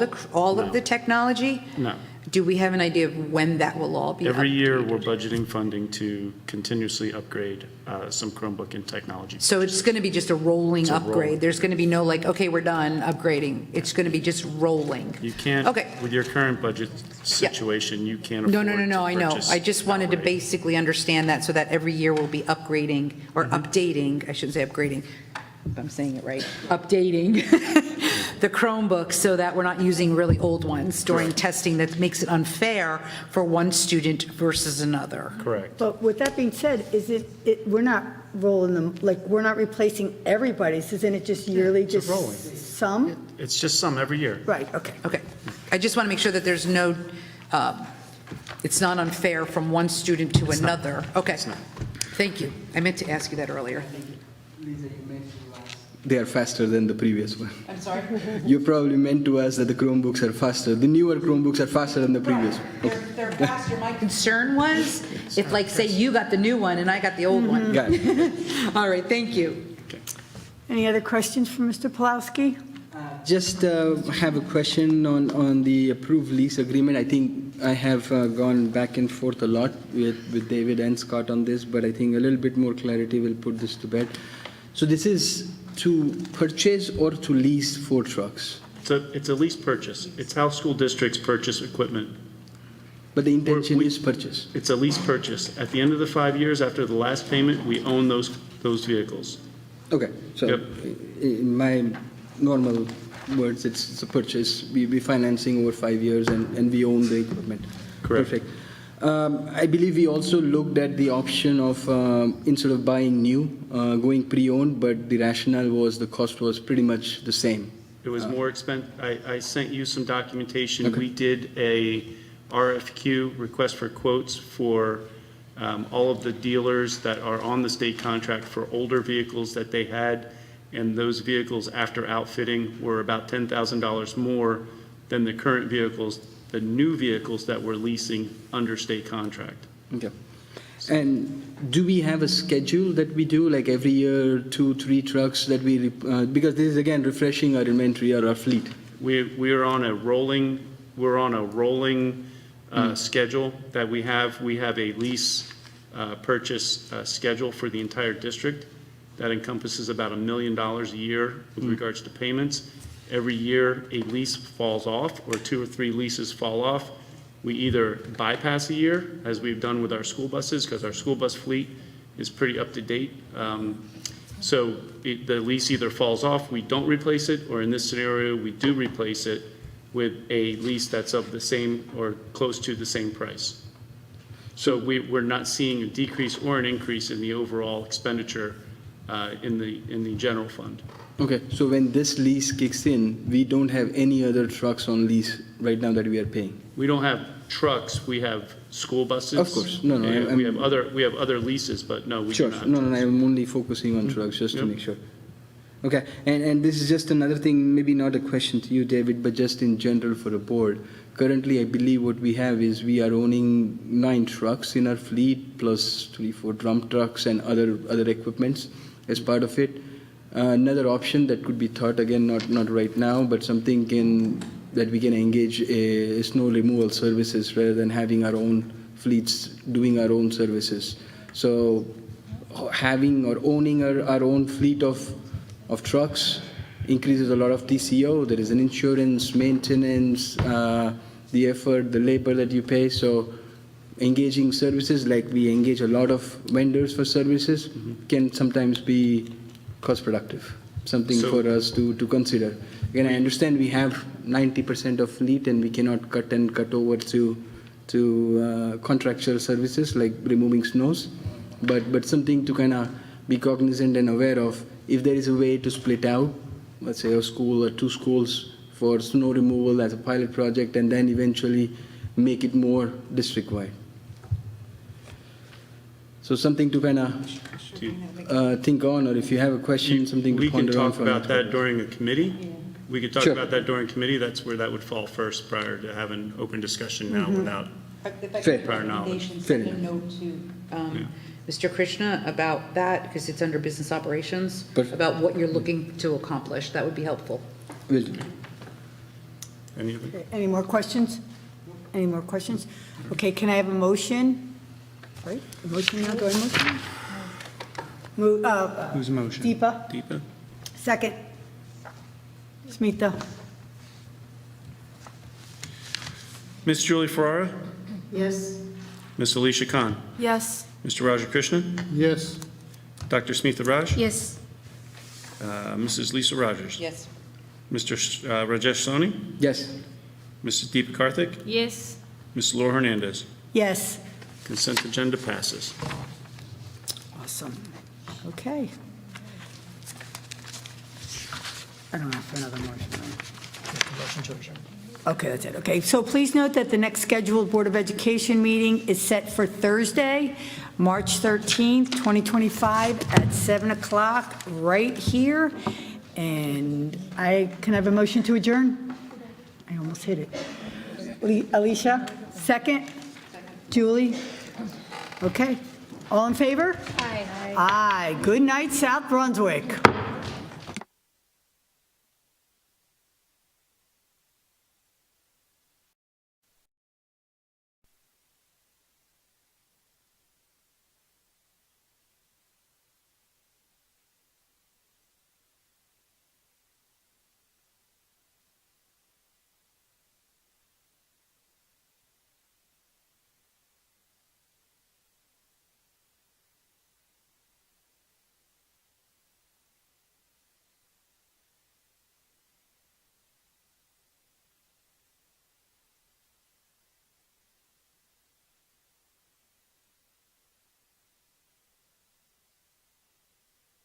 Speaker 3: of the technology?
Speaker 2: No.
Speaker 3: Do we have an idea of when that will all be
Speaker 2: Every
Speaker 3: updated?
Speaker 2: year, we're budgeting funding to continuously upgrade some Chromebook and technology.
Speaker 3: So it's going to be just a rolling
Speaker 2: It's a
Speaker 3: upgrade?
Speaker 2: rolling.
Speaker 3: There's going to be no like, okay, we're done upgrading. It's going to be just rolling?
Speaker 2: You can't,
Speaker 3: Okay.
Speaker 2: with your current budget situation, you can't
Speaker 3: No,
Speaker 2: afford
Speaker 3: no, I
Speaker 2: to
Speaker 3: know.
Speaker 2: purchase
Speaker 3: I just wanted to
Speaker 2: outright.
Speaker 3: basically understand that so that every year we'll be upgrading or updating, I shouldn't say upgrading, if I'm saying it right, updating the Chromebooks so that we're not using really old ones during testing. That makes it unfair for one student versus another.
Speaker 2: Correct.
Speaker 1: But with that being said, we're not rolling them, like, we're not replacing everybody's, isn't it just yearly,
Speaker 2: It's
Speaker 1: just
Speaker 2: rolling.
Speaker 1: some?
Speaker 2: It's just some every year.
Speaker 1: Right, okay.
Speaker 3: Okay. I just want to make sure that there's no, it's not unfair from one student to another. Okay. Thank you. I meant to ask you that earlier.
Speaker 20: They are faster than the previous one.
Speaker 3: I'm sorry?
Speaker 20: You probably meant to us that the Chromebooks are faster. The newer Chromebooks are faster than the previous one. Okay.
Speaker 3: They're faster. My concern was if, like, say you got the new one and I got the old one.
Speaker 20: Got it.
Speaker 3: All right, thank you.
Speaker 1: Any other questions for Mr. Pawlowski?
Speaker 20: Just have a question on the approved lease agreement. I think I have gone back and forth a lot with David and Scott on this, but I think a little bit more clarity will put this to bed. So this is to purchase or to lease 4 trucks?
Speaker 2: It's a lease purchase. It's how school districts purchase equipment.
Speaker 20: But the intention is purchase?
Speaker 2: It's a lease purchase. At the end of the 5 years after the last payment, we own those vehicles.
Speaker 20: Okay, so in my normal words, it's a purchase. We be financing over 5 years and we own the equipment.
Speaker 2: Correct.
Speaker 20: Perfect. I believe we also looked at the option of, instead of buying new, going pre-owned, but the rationale was the cost was pretty much the same.
Speaker 2: It was more expensive. I sent you some documentation.
Speaker 20: Okay.
Speaker 2: We did a RFQ, request for quotes, for all of the dealers that are on the state contract for older vehicles that they had, and those vehicles after outfitting were about $10,000 more than the current vehicles, the new vehicles that we're leasing under state contract.
Speaker 20: Okay. And do we have a schedule that we do, like every year, 2-3 trucks that we, because this is again refreshing our inventory or our fleet?
Speaker 2: We're on a rolling schedule that we have. We have a lease purchase schedule for the entire district that encompasses about $1 million a year with regards to payments. Every year, a lease falls off, or 2 or 3 leases fall off. We either bypass a year, as we've done with our school buses, because our school bus fleet is pretty up to date. So the lease either falls off, we don't replace it, or in this scenario, we do replace it with a lease that's of the same or close to the same price. So we're not seeing a decrease or an increase in the overall expenditure in the general fund.
Speaker 20: Okay, so when this lease kicks in, we don't have any other trucks on lease right now that we are paying?
Speaker 2: We don't have trucks, we have school buses.
Speaker 20: Of course, no,
Speaker 2: And we have other leases, but no, we do
Speaker 20: Sure,
Speaker 2: not.
Speaker 20: no, I'm only focusing on trucks, just to make sure. Okay, and this is just another thing, maybe not a question to you, David, but just in general for the board. Currently, I believe what we have is we are owning 9 trucks in our fleet, plus 3-4 drum trucks and other equipments as part of it. Another option that could be thought, again, not right now, but something that we can engage snow removal services rather than having our own fleets doing our own services. So having or owning our own fleet of trucks increases a lot of TCO. There is an insurance, maintenance, the effort, the labor that you pay. So engaging services, like we engage a lot of vendors for services, can sometimes be cost productive, something for us to consider. Again, I understand we have 90% of fleet and we cannot cut over to contractual services like removing snows, but something to kind of be cognizant and aware of. If there is a way to split out, let's say a school or 2 schools for snow removal as a pilot project, and then eventually make it more district-wide. So something to kind of think on, or if you have a question, something to ponder on.
Speaker 2: We can talk about that during a committee. We could talk about that during committee. That's where that would fall first, prior to having open discussion now without prior knowledge.
Speaker 3: Send a note to Mr. Krishna about that, because it's under business operations, about what you're looking to accomplish. That would be helpful.
Speaker 20: Will do.
Speaker 1: Any more questions? Any more questions? Okay, can I have a motion? Right, a motion now, do I motion?
Speaker 2: Who's motion?
Speaker 1: Deepa. Second. Smita.
Speaker 2: Ms. Julie Ferrara?
Speaker 17: Yes.
Speaker 2: Ms. Alicia Khan?
Speaker 16: Yes.
Speaker 2: Mr. Raja Krishna?
Speaker 11: Yes.
Speaker 2: Dr. Smita Raj?
Speaker 18: Yes.
Speaker 2: Mrs. Lisa Rogers?
Speaker 3: Yes.
Speaker 2: Mr. Rajesh Soni?
Speaker 20: Yes.
Speaker 2: Mrs. Deepa Karthik?
Speaker 19: Yes.
Speaker 2: Ms. Laura Hernandez?
Speaker 1: Yes.
Speaker 2: Consent agenda passes.
Speaker 1: Awesome. Okay. I don't have another motion. Okay, that's it. Okay, so please note that the next scheduled Board of Education meeting is set for Thursday, March 13th, 2025 at 7 o'clock right here. And can I have a motion to adjourn? I almost hit it. Alicia, second? Julie? Okay. All in favor? Aye. Aye. Good night, South Brunswick.